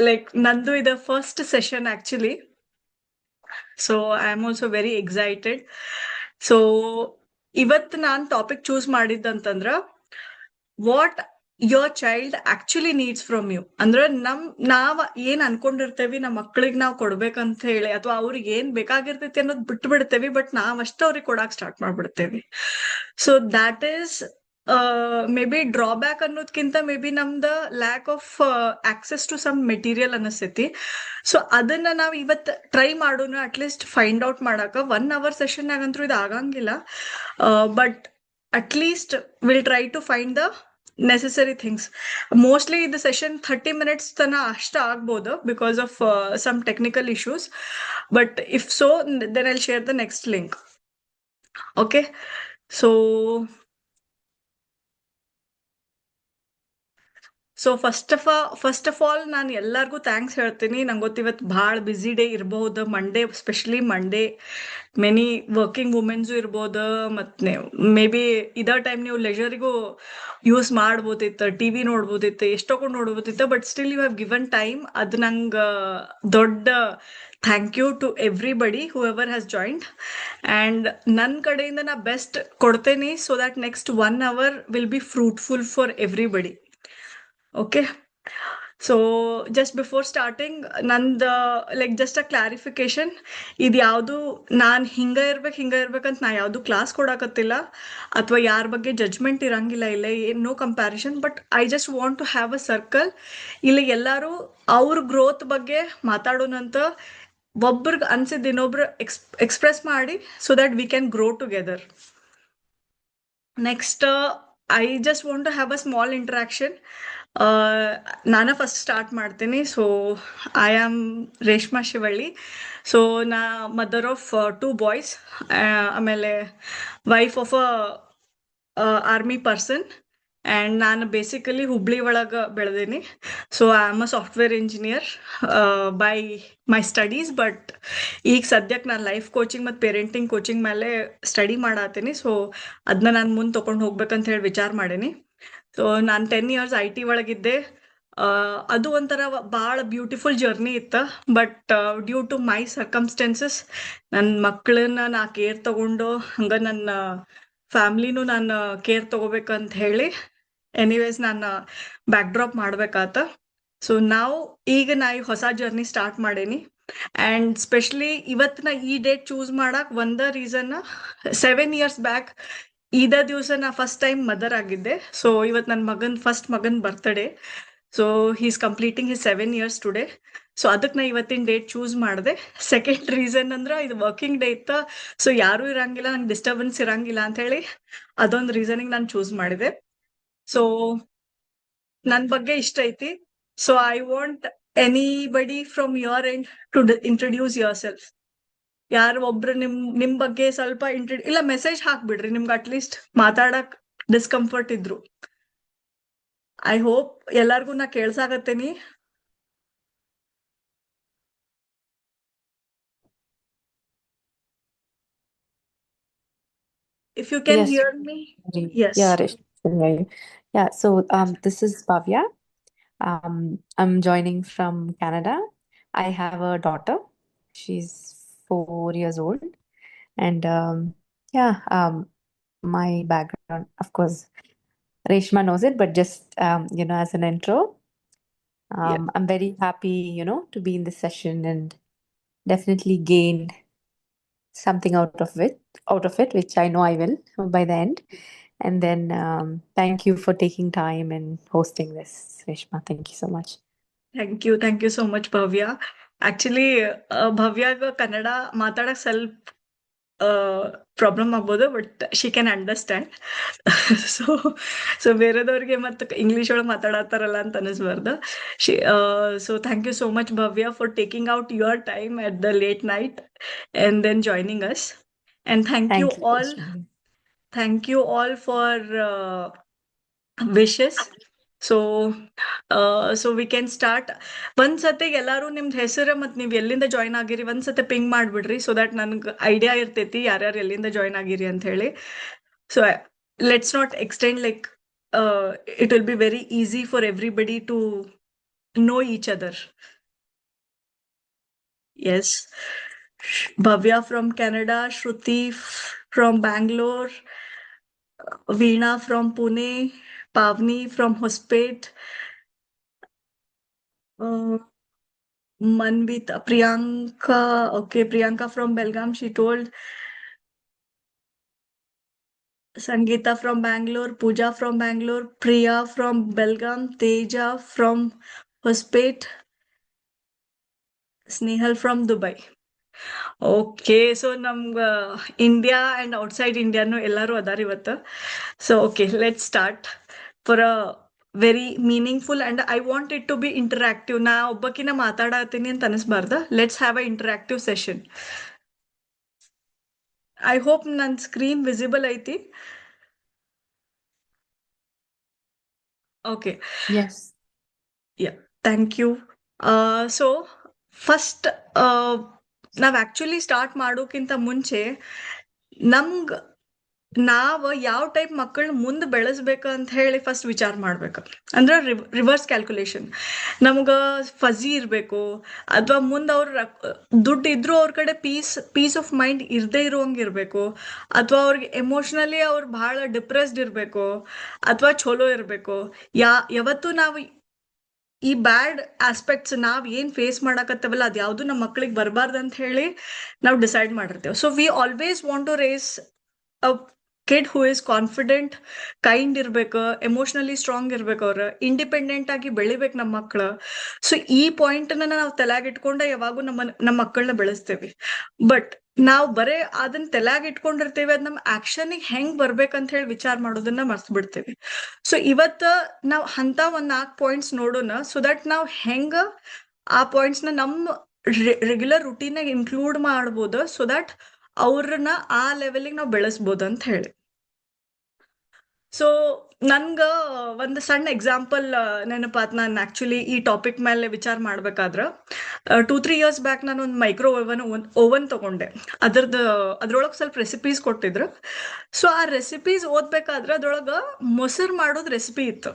like ನಂದು ಇದು first session actually. So I am also very excited. So ಇವತ್ತು ನಾನು ಟಾಪಿಕ್ ಚೂಸ್ ಮಾಡಿದ್ದಂತಂದ್ರ what your child actually needs from you. ಅಂದ್ರೆ ನಾವ್ ಏನ್ ಅನ್ಕೊಂಡಿರ್ತೇವಿ ನಮ್ಮ ಮಕ್ಳಿಗೆ ನಾವ್ ಕೊಡ್ಬೇಕಂತ ಹೇಳಿ, ಅಥವಾ ಅವ್ರಿಗೆ ಏನ್ ಬೇಕಾಗಿರ್ತೈತಿ ಅನ್ನೋದು ಬಿಟ್ಟು ಬಿಡ್ತೇವಿ, ಬಟ್ ನಾವ್ ಅಷ್ಟ ಅವ್ರಿಗೆ ಕೊಡಾಕ್ ಸ್ಟಾರ್ಟ್ ಮಾಡ್ಬಿಡ್ತೇವಿ. So that is maybe drawback ಅನ್ನೋದ್ಕಿಂತ ಮೇ ಬಿ ನಮ್ದ lack of access to some material ಅನಿಸ್ತೈತಿ. ಸೊ ಅದನ್ನ ನಾವ್ ಇವತ್ ಟ್ರೈ ಮಾಡೋಣ, ಅಟ್ಲೀಸ್ಟ್ ಫೈಂಡ್ ಔಟ್ ಮಾಡಾಕ. 1 hour ಸೆಷನ್ ಆಗಂತೂ ಇದು ಆಗಂಗಿಲ್ಲ, but at least will try to find the necessary things. Mostly the session 30 minutes tana ashta agbodu because of some technical issues, but if so, then I'll share the next link. Okay, so first of all ನಾನು ಎಲ್ಲರಿಗೂ thanks ಹೇಳ್ತೀನಿ. ನಂಗೆ ಗೊತ್ತು ಇವತ್ತು ಭಾಳ busy day ಇರ್ಬೋದು, Monday, specially Monday. Many working womens ಇರ್ಬೋದು, ಮತ್ತು ಮೇ ಬಿ ಇದೇ ಟೈಮ್ ನೀವು ಲೆಜರಿಗೂ ಯೂಸ್ ಮಾಡ್ಬೋದಿತ್ತು, ಟಿ ವಿ ನೋಡ್ಬೋದಿತ್ತು, ಎಷ್ಟೊಂದು ನೋಡ್ಬೋದಿತ್ತು, but still you have given time. ಅದು ನಂಗೆ ದೊಡ್ಡ thank you to everybody whoever has joined. And ನನ್ನ ಕಡೆಯಿಂದ ನಾ ಬೆಸ್ಟ್ ಕೊಡ್ತೇನೆ, so that next 1 hour will be fruitful for everybody. Okay, so just before starting, ನಂದು ಲೈಕ್ ಜಸ್ಟ್ ಅ ಕ್ಲಾರಿಫಿಕೇಶನ್. ಇದು ಯಾವುದು ನಾನು ಹಿಂಗ ಇರ್ಬೇಕಂತ ನಾ ಯಾವುದು ಕ್ಲಾಸ್ ಕೊಡಾಕತ್ತಿಲ್ಲ, ಅಥವಾ ಯಾರ ಬಗ್ಗೆ ಜಡ್ಜ್ಮೆಂಟ್ ಇರಂಗಿಲ್ಲ, ಇಲ್ಲ no comparison. But I just want to have a circle. ಇಲ್ಲಿ ಎಲ್ಲರೂ ಅವ್ರ ಗ್ರೋತ್ ಬಗ್ಗೆ ಮಾತಾಡೋಣಂತ, ಒಬ್ರಿಗೆ ಅನ್ಸಿದ್ದು ಇನ್ನೊಬ್ರು ಎಕ್ಸ್ಪ್ರೆಸ್ ಮಾಡಿ, so that we can grow together. Next I just want to have a small interaction. ನಾನು ಫಸ್ಟ್ ಸ್ಟಾರ್ಟ್ ಮಾಡ್ತೀನಿ. So I am Reshma Shivalli. So ನಾ ಮದರ್ ಆಫ್ 2 boys, ಆಮೇಲೆ wife of a army person. And ನಾನು basically Hubli ಒಳಗೆ ಬೆಳೆದೀನಿ. ಸೊ I ಆಮ್ ಅ software engineer by my studies, but ಈಗ ಸದ್ಯಕ್ಕೆ ನಾನು ಲೈಫ್ ಕೋಚಿಂಗ್ ಮತ್ತು ಪೇರೆಂಟಿಂಗ್ ಕೋಚಿಂಗ್ ಮೇಲೆ ಸ್ಟಡಿ ಮಾಡತ್ತೀನಿ. ಸೊ ಅದನ್ನ ನಾನು ಮುಂದೆ ತೊಗೊಂಡು ಹೋಗ್ಬೇಕಂತ ಹೇಳಿ ವಿಚಾರ ಮಾಡೀನಿ. ಸೊ ನಾನು 10 years IT ಒಳಗಿದ್ದೆ. ಅದು ಒಂಥರ ಭಾಳ ಬ್ಯೂಟಿಫುಲ್ ಜರ್ನಿ ಇತ್ತು, but due to my circumstances ನನ್ನ ಮಕ್ಕಳನ್ನ ನಾ ಕೇರ್ ತಗೊಂಡು, ಹಂಗೆ ನನ್ನ ಫ್ಯಾಮ್ಲಿನೂ ನಾನು ಕೇರ್ ತಗೋಬೇಕಂತ ಹೇಳಿ ಎನಿವೇಸ್ ನಾನು ಬ್ಯಾಕ್ ಡ್ರಾಪ್ ಮಾಡ್ಬೇಕಾತ. ಸೊ ಈಗ ನಾ ಹೊಸ ಜರ್ನಿ ಸ್ಟಾರ್ಟ್ ಮಾಡೇನಿ. ಆ್ಯಂಡ್ ಸ್ಪೆಷಲಿ ಇವತ್ತು ನಾ ಈ ಡೇಟ್ ಚೂಸ್ ಮಾಡಕ್ಕೆ ಒಂದೇ ರೀಸನ್, 7 years ಬ್ಯಾಕ್ ಇದೇ ದಿವಸ ನಾ ಫಸ್ಟ್ ಟೈಮ್ ಮದರ್ ಆಗಿದ್ದೆ. ಸೊ ಇವತ್ತು ನನ್ನ ಫಸ್ಟ್ ಮಗನ್ birthday. So he is completing his 7 years today. So ಅದಕ್ಕೆ ನಾ ಇವತ್ತಿನ ಡೇಟ್ ಚೂಸ್ ಮಾಡಿದೆ. ಸೆಕೆಂಡ್ ರೀಸನ್ ಅಂದ್ರೆ ಇದು ವರ್ಕಿಂಗ್ ಡೇ ಇತ್ತು, ಸೊ ಯಾರೂ ಇರಂಗಿಲ್ಲ, ನಂಗೆ ಡಿಸ್ಟರ್ಬೆನ್ಸ್ ಇರಂಗಿಲ್ಲ ಅಂತ ಹೇಳಿ ಅದೊಂದು ರೀಸನಿಗೆ ನಾನು ಚೂಸ್ ಮಾಡಿದೆ. ಸೊ ನನ್ನ ಬಗ್ಗೆ ಇಷ್ಟ ಐತಿ. So I want anybody from your end to introduce yourself. ಯಾರು ಒಬ್ರು ನಿಮ್ ಬಗ್ಗೆ ಸ್ವಲ್ಪ ಇಲ್ಲ ಮೆಸೇಜ್ ಹಾಕ್ಬಿಡ್ರಿ, ನಿಮ್ಗೆ ಅಟ್ಲೀಸ್ಟ್ ಮಾತಾಡಕ್ ಡಿಸ್ಕಂಫರ್ಟ್ ಇದ್ರು. ಐ ಹೋಪ್ ಎಲ್ಲಾರ್ಗು ನಾ ಕೇಳ್ಸಾಕತ್ತೇನಿ. If you can Yes, hear me. Yes. yeah, Reshma, I can hear you. Yeah, so this is Bhavya. I'm joining from Canada. I have a daughter. She's 4 years old. And yeah, my background, of course, Reshma knows it, but just as an intro, Yeah. I'm very happy, to be in this session and definitely gain something out of it, which I know I will by the end. And then thank you for taking time and hosting this, Reshma. Thank you so much. Thank you so much, Bhavya. Actually, ಭವ್ಯಾಗ Kannada ಮಾತಾಡಕ್ ಸ್ವಲ್ಪ problem ಆಗ್ಬೋದು, but she can understand. So so ಬೇರೆದವ್ರಿಗೆ ಮತ್ತೆ English ಒಳಗೆ ಮಾತಾಡತ್ತಾರಲ್ಲ ಅಂತ ಅನಿಸ್ಬಾರ್ದು. So thank you so much Bhavya for taking out your time at the late night and then joining us. And thank you all. Reshma. Thank you all for wishes. So we can start. ಒಂದ್ಸತಿ ಎಲ್ಲರೂ ನಿಮ್ದು ಹೆಸರು ಮತ್ತು ನೀವು ಎಲ್ಲಿಂದ join ಆಗಿರಿ ಒಂದ್ಸತಿ ping ಮಾಡಿಬಿಡ್ರಿ, ಸೊ ದ್ಯಾಟ್ ನನಗೆ ಐಡಿಯಾ ಇರ್ತೈತಿ ಯಾರ್ಯಾರು ಎಲ್ಲಿಂದ ಜಾಯ್ನ್ ಆಗಿರಿ ಅಂತ ಹೇಳಿ. So let's not extend, like it will be very easy for everybody to know each other. Yes. Bhavya from Canada, Shruti from Bangalore, Veena from Pune, Pavni from Hospet, uh, Manvita, Priyanka, okay, Priyanka from Belgaum, she told, Sangeeta from Bangalore, Pooja from Bangalore, Priya from Belgaum, Teja from Hospet, Snehal from Dubai. Okay so ನಮ್ಗೆ India and outside ಇಂಡಿಯಾನು ಎಲ್ಲರೂ ಅದಾರ ಇವತ್ತು. So okay let start for a very meaningful and I want it to be interactive. ನಾ ಒಬ್ಬಕಿನ ಮಾತಾಡತ್ತೀನಿ ಅಂತ ಅನಿಸ್ಬಾರ್ದು. Let's have a interactive session. I hope ನನ್ನ ಸ್ಕ್ರೀನ್ ವಿಸಿಬಲ್ ಐತಿ. Okay, Yes. Yeah, thank you. So first ನಾವು actually start ಮಾಡೋಕ್ಕಿಂತ ಮುಂಚೆ ನಮ್ಗೆ ನಾವು ಯಾವ ಟೈಪ್ ಮಕ್ಕಳನ್ನ ಮುಂದೆ ಬೆಳೆಸ್ಬೇಕು ಅಂತ ಹೇಳಿ ಫಸ್ಟ್ ವಿಚಾರ ಮಾಡ್ಬೇಕು. ಅಂದ್ರೆ ರಿವರ್ಸ್ ಕ್ಯಾಲ್ಕುಲೇಷನ್. ನಮ್ಗೆ ಫಜಿ ಇರಬೇಕು, ಅಥವಾ ಮುಂದೆ ಅವ್ರ ದುಡ್ಡು ಇದ್ರೂ ಅವ್ರ ಕಡೆ ಪೀಸ್ ಆಫ್ ಮೈಂಡ್ ಇರದೇ ಇರೋಂಗೆ ಇರಬೇಕು, ಅಥವಾ ಅವ್ರಿಗೆ ಎಮೋಷ್ನಲಿ ಅವ್ರು ಭಾಳ ಡಿಪ್ರೆಸ್ಡ್ ಇರಬೇಕು, ಅಥವಾ ಚಲೋ ಇರಬೇಕು. ಯಾವತ್ತೂ ನಾವು ಈ ಬ್ಯಾಡ್ ಆಸ್ಪೆಕ್ಟ್ಸ್ ನಾವು ಏನು ಫೇಸ್ ಮಾಡಕತ್ತೇವಲ್ಲ ಅದು ಯಾವುದು ನಮ್ಮ ಮಕ್ಳಿಗೆ ಬರಬಾರ್ದು ಅಂತ ಹೇಳಿ ನಾವು ಡಿಸೈಡ್ ಮಾಡಿರ್ತೇವೆ. So we always want to raise a kid who is confident, kind ಇರ್ಬೇಕು, ಎಮೋಷ್ನಲಿ ಸ್ಟ್ರಾಂಗ್ ಇರ್ಬೇಕು, ಅವ್ರು ಇಂಡಿಪೆಂಡೆಂಟ್ ಆಗಿ ಬೆಳಿಬೇಕು ನಮ್ಮ ಮಕ್ಕಳು. ಸೊ ಈ ಪಾಯಿಂಟನ್ನ ನಾವು ತಲೆಯಾಗಿಟ್ಕೊಂಡೆ ಯಾವಾಗೂ ನಮ್ಮ ಮಕ್ಕಳನ್ನ ಬೆಳೆಸ್ತೇವೆ. ಬಟ್ ನಾವು ಬರೇ ಅದನ್ನ ತಲೆಯಾಗಿ ಇಟ್ಕೊಂಡಿರ್ತೇವೆ, ಅದು ನಮ್ಮ ಆಕ್ಷನಿಗೆ ಹೆಂಗ್ ಬರ್ಬೇಕಂತ ಹೇಳಿ ವಿಚಾರ ಮಾಡೋದನ್ನ ಮರ್ತು ಬಿಡ್ತೇವೆ. ಸೊ ಇವತ್ತು ನಾವು ಅಂತ ಒಂದ್ 4 ಪಾಯಿಂಟ್ಸ್ ನೋಡೋಣ, ಸೊ ದಟ್ ನಾವು ಹೆಂಗ ಆ ಪಾಯಿಂಟ್ಸ್ನ ನಮ್ಮ ರೆಗ್ಯುಲರ್ ರುಟೀನಾಗ ಇನ್ಕ್ಲೂಡ್ ಮಾಡ್ಬೋದು, ಸೊ ದಟ್ ಅವ್ರನ್ನ ಆ ಲೆವೆಲಿಗೆ ನಾವು ಬೆಳೆಸ್ಬೋದು ಅಂತ ಹೇಳಿ. ಸೊ ನನ್ಗೆ ಒಂದು ಸಣ್ಣ ಎಕ್ಸಾಂಪಲ್ ನೆನಪಾತ್. ನಾನು ಆ್ಯಕ್ಚುಲಿ ಈ ಟಾಪಿಕ್ ಮೇಲೆ ವಿಚಾರ ಮಾಡ್ಬೇಕಾದ್ರೆ 2-3 ಇಯರ್ಸ್ ಬ್ಯಾಕ್ ನಾನು ಒಂದು ಮೈಕ್ರೋ ಓವನ್ ತಗೊಂಡೆ. ಅದ್ರೊಳಗೆ ಸ್ವಲ್ಪ ರೆಸಿಪೀಸ್ ಕೊಟ್ಟಿದ್ರು. ಸೊ ಆ ರೆಸಿಪೀಸ್ ಓದ್ಬೇಕಾದ್ರೆ ಅದ್ರೊಳಗೆ ಮೊಸರು ಮಾಡೋದು ರೆಸಿಪಿ ಇತ್ತು.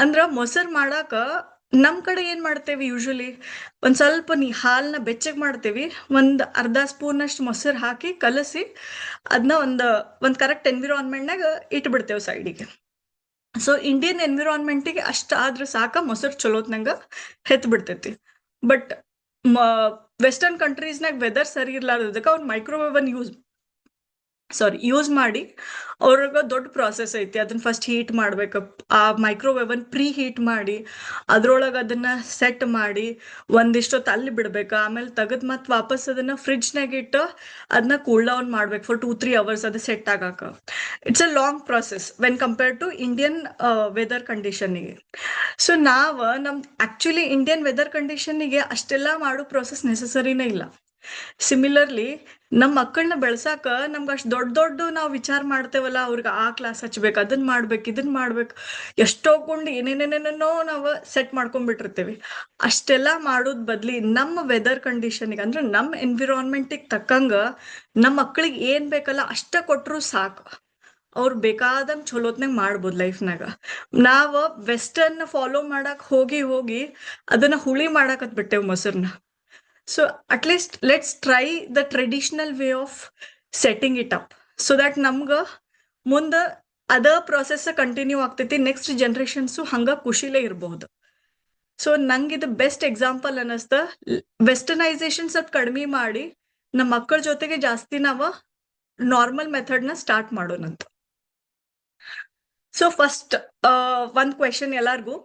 ಅಂದ್ರೆ ಮೊಸರು ಮಾಡಾಕ ನಮ್ಮ ಕಡೆ ಏನು ಮಾಡ್ತೇವಿ, ಯೂಶ್ವಲಿ ಒಂದು ಸ್ವಲ್ಪ ಹಾಲನ್ನ ಬೆಚ್ಚಗೆ ಮಾಡ್ತೇವಿ, ಒಂದು ಅರ್ಧ ಸ್ಪೂನಷ್ಟು ಮೊಸರು ಹಾಕಿ ಕಲಸಿ ಅದನ್ನ ಒಂದು ಕರೆಕ್ಟ್ ಎನ್ವಿರಾನ್ಮೆಂಟ್ನಾಗ ಇಟ್ಬಿಡ್ತೇವೆ ಸೈಡಿಗೆ. ಸೊ ಇಂಡಿಯನ್ ಎನ್ವಿರಾನ್ಮೆಂಟಿಗೆ ಅಷ್ಟಾದ್ರೆ ಸಾಕ, ಮೊಸರು ಚಲೋತ್ನಂಗ ಹೆತ್ ಬಿಡ್ತೈತಿ. ಬಟ್ ವೆಸ್ಟರ್ನ್ ಕಂಟ್ರೀಸ್ನಾಗ ವೆದರ್ ಸರಿ ಇರ್ಲಾರ್ದಕ್ಕೆ ಅವ್ರು ಮೈಕ್ರೋವೇವನ್ ಯೂಸ್ ಮಾಡಿ ಅವ್ರಿಗೆ ದೊಡ್ಡ ಪ್ರಾಸೆಸ್ ಐತಿ. ಅದನ್ನ ಫಸ್ಟ್ ಹೀಟ್ ಮಾಡ್ಬೇಕು, ಆ ಮೈಕ್ರೋವೇವನ್ ಪ್ರೀ ಹೀಟ್ ಮಾಡಿ ಅದ್ರೊಳಗೆ ಅದನ್ನ ಸೆಟ್ ಮಾಡಿ ಒಂದಿಷ್ಟೊತ್ತು ಅಲ್ಲಿ ಬಿಡ್ಬೇಕು. ಆಮೇಲೆ ತೆಗೆದು ಮತ್ತೆ ವಾಪಸ್ ಅದನ್ನ ಫ್ರಿಡ್ಜ್ನಾಗ ಇಟ್ಟು ಅದನ್ನ ಕೂಲ್ ಡೌನ್ ಮಾಡ್ಬೇಕು ಫಾರ್ 2-3 ಅವರ್ಸ್ ಅದು ಸೆಟ್ ಆಗಾಕ. It's a long process when compare to Indian weather ಕಂಡೀಷನ್ನಿಗೆ. ಸೊ ನಾವು ಆಕ್ಚುಲಿ ಇಂಡಿಯನ್ ವೆದರ್ ಕಂಡೀಷನ್ನಿಗೆ ಅಷ್ಟೆಲ್ಲ ಮಾಡೋ ಪ್ರೊಸೆಸ್ ನೆಸಸರಿನೇ ಇಲ್ಲ. ಸಿಮಿಲರ್ಲಿ ನಮ್ಮ ಮಕ್ಕಳನ್ನ ಬೆಳ್ಸಾಕ ನಮ್ಗೆ ಅಷ್ಟು ದೊಡ್ಡ ನಾವು ವಿಚಾರ ಮಾಡ್ತೇವಲ್ಲ, ಅವ್ರಿಗೆ ಆ ಕ್ಲಾಸ್ ಹಚ್ಬೇಕು, ಅದನ್ನ ಮಾಡ್ಬೇಕು, ಇದನ್ನ ಮಾಡ್ಬೇಕು, ಎಷ್ಟೋಕೊಂಡು ಏನೇನೇನೇನೋ ನಾವು ಸೆಟ್ ಮಾಡ್ಕೊಂಡ್ಬಿಟ್ಟಿರ್ತೇವೆ. ಅಷ್ಟೆಲ್ಲ ಮಾಡೋದ್ ಬದ್ಲಿ ನಮ್ಮ ವೆದರ್ ಕಂಡೀಷನಿಗೆ ಅಂದ್ರೆ ನಮ್ಮ ಎನ್ವಿರಾನ್ಮೆಂಟಿಗೆ ತಕ್ಕಂಗ ನಮ್ಮ ಮಕ್ಕಳಿಗೆ ಏನ್ ಬೇಕಲ್ಲ ಅಷ್ಟ ಕೊಟ್ಟರು ಸಾಕು, ಅವ್ರು ಬೇಕಾದಂಗೆ ಚಲೋತ್ನಾಗ ಮಾಡ್ಬೋದು ಲೈಫ್ನಾಗ. ನಾವು ವೆಸ್ಟರ್ನ್ ಫಾಲೋ ಮಾಡಕ್ ಹೋಗಿ ಅದನ್ನ ಹುಳಿ ಮಾಡಾಕತ್ ಬಿಟ್ಟೇವ್ ಮೊಸರನ್ನ. So at least let's try the traditional way of setting it up, so that ನಮ್ಗೆ ಮುಂದೆ ಅದ ಪ್ರೊಸೆಸ್ ಕಂಟಿನ್ಯೂ ಆಗ್ತೈತಿ, ನೆಕ್ಸ್ಟ್ ಜನ್ರೇಷನ್ಸು ಹಂಗ ಖುಷಿಲೇ ಇರಬಹುದು. ಸೊ ನಂಗೆ ಇದು ಬೆಸ್ಟ್ ಎಕ್ಸಾಂಪಲ್ ಅನ್ನಿಸ್ತ. ವೆಸ್ಟರ್ನೈಸೇಷನ್ ಸ್ವಲ್ಪ ಕಡಿಮೆ ಮಾಡಿ ನಮ್ಮ ಮಕ್ಕಳ ಜೊತೆಗೆ ಜಾಸ್ತಿ ನಾವು ನಾರ್ಮಲ್ ಮೆಥಡ್ನ ಸ್ಟಾರ್ಟ್ ಮಾಡೋಣಂತ. ಸೊ ಫಸ್ಟ್ ಒಂದು ಕ್ವೆಶನ್ ಎಲ್ಲರಿಗೂ,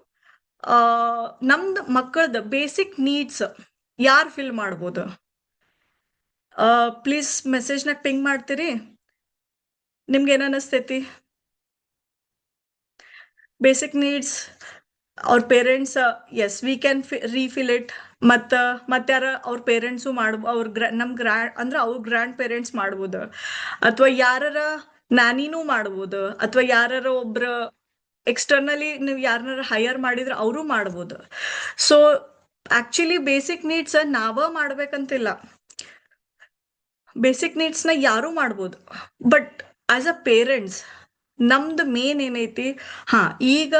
ನಮ್ದು ಮಕ್ಕಳದ ಬೇಸಿಕ್ ನೀಡ್ಸ್ ಯಾರು ಫಿಲ್ ಮಾಡ್ಬೋದು? ಪ್ಲೀಸ್ ಮೆಸೇಜ್ನಾಗ ಪಿಂಗ್ ಮಾಡ್ತೀರಿ? ನಿಮ್ಗೆ ಏನು ಅನಿಸ್ತೈತಿ? ಬೇಸಿಕ್ ನೀಡ್ಸ್ ಅವ್ರ parents, yes we can refill it. ಮತ್ತಾರ ಅವ್ರ ಪೇರೆಂಟ್ಸು ಅಂದ್ರೆ ಅವ್ರ ಗ್ರ್ಯಾಂಡ್ ಪೇರೆಂಟ್ಸ್ ಮಾಡ್ಬೋದು, ಅಥವಾ ಯಾರ ನ್ಯಾನಿನೂ ಮಾಡ್ಬೋದು, ಅಥವಾ ಯಾರ ಒಬ್ರ ಎಕ್ಸ್ಟರ್ನಲಿ ನೀವು ಯಾರನ್ನಾರ ಹೈಯರ್ ಮಾಡಿದ್ರೆ ಅವರು ಮಾಡ್ಬೋದು. ಸೊ ಆಕ್ಚುಲಿ ಬೇಸಿಕ್ ನೀಡ್ಸ್ ನಾವ ಮಾಡ್ಬೇಕಂತಿಲ್ಲ, ಬೇಸಿಕ್ ನೀಡ್ಸ್ನ ಯಾರು ಮಾಡ್ಬೋದು. ಬಟ್ ಆಸ್ ಅ ಪೇರೆಂಟ್ಸ್ ನಮ್ದು ಮೇನ್ ಏನೈತಿ, ಈಗ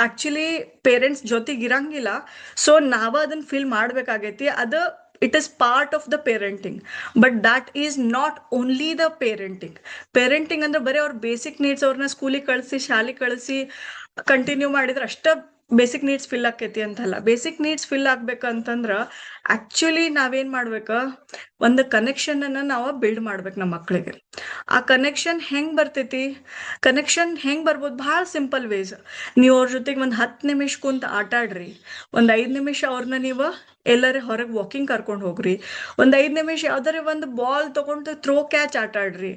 ಆಕ್ಚುಲಿ ಪೇರೆಂಟ್ಸ್ ಜೊತೆಗೆ ಇರಂಗಿಲ್ಲ. ಸೊ ನಾವ ಅದನ್ನ ಫೀಲ್ ಮಾಡ್ಬೇಕಾಗೈತಿ. ಅದು it is part of the parenting, but that is not only the parenting. Parenting ಅಂದ್ರೆ ಬರೀ ಅವ್ರ ಬೇಸಿಕ್ ನೀಡ್ಸ್, ಅವ್ರನ್ನ ಸ್ಕೂಲಿಗೆ ಕಳಿಸಿ ಶಾಲೆಗೆ ಕಳಿಸಿ ಕಂಟಿನ್ಯೂ ಮಾಡಿದ್ರೆ ಅಷ್ಟ ಬೇಸಿಕ್ ನೀಡ್ಸ್ ಫಿಲ್ ಆಕೈತಿ ಅಂತಲ್ಲ. ಬೇಸಿಕ್ ನೀಡ್ಸ್ ಫಿಲ್ ಆಗ್ಬೇಕಂತಂದ್ರ ಆಕ್ಚುಲಿ ನಾವೇನ್ ಮಾಡ್ಬೇಕ, ಒಂದು ಕನೆಕ್ಷನ್ ಅನ್ನ ನಾವು ಬಿಲ್ಡ್ ಮಾಡ್ಬೇಕು ನಮ್ಮ ಮಕ್ಕಳಿಗೆ. ಆ ಕನೆಕ್ಷನ್ ಹೆಂಗ್ ಬರ್ತೈತಿ? ಕನೆಕ್ಷನ್ ಹೆಂಗ್ ಬರ್ಬೋದು? ಬಹಳ ಸಿಂಪಲ್ ವೇಸ್. ನೀವು ಅವ್ರ ಜೊತೆಗೆ ಒಂದು 10 ನಿಮಿಷ ಕುಂತ ಆಟ ಆಡ್ರಿ, ಒಂದು 5 ನಿಮಿಷ ಅವ್ರನ್ನ ನೀವು ಎಲ್ಲರೂ ಹೊರಗೆ ವಾಕಿಂಗ್ ಕರ್ಕೊಂಡು ಹೋಗ್ರಿ, ಒಂದು 5 ನಿಮಿಷ ಯಾವ್ದಾರ ಒಂದು ಬಾಲ್ ತಗೊಂಡು ಥ್ರೋ ಕ್ಯಾಚ್ ಆಟ ಆಡ್ರಿ.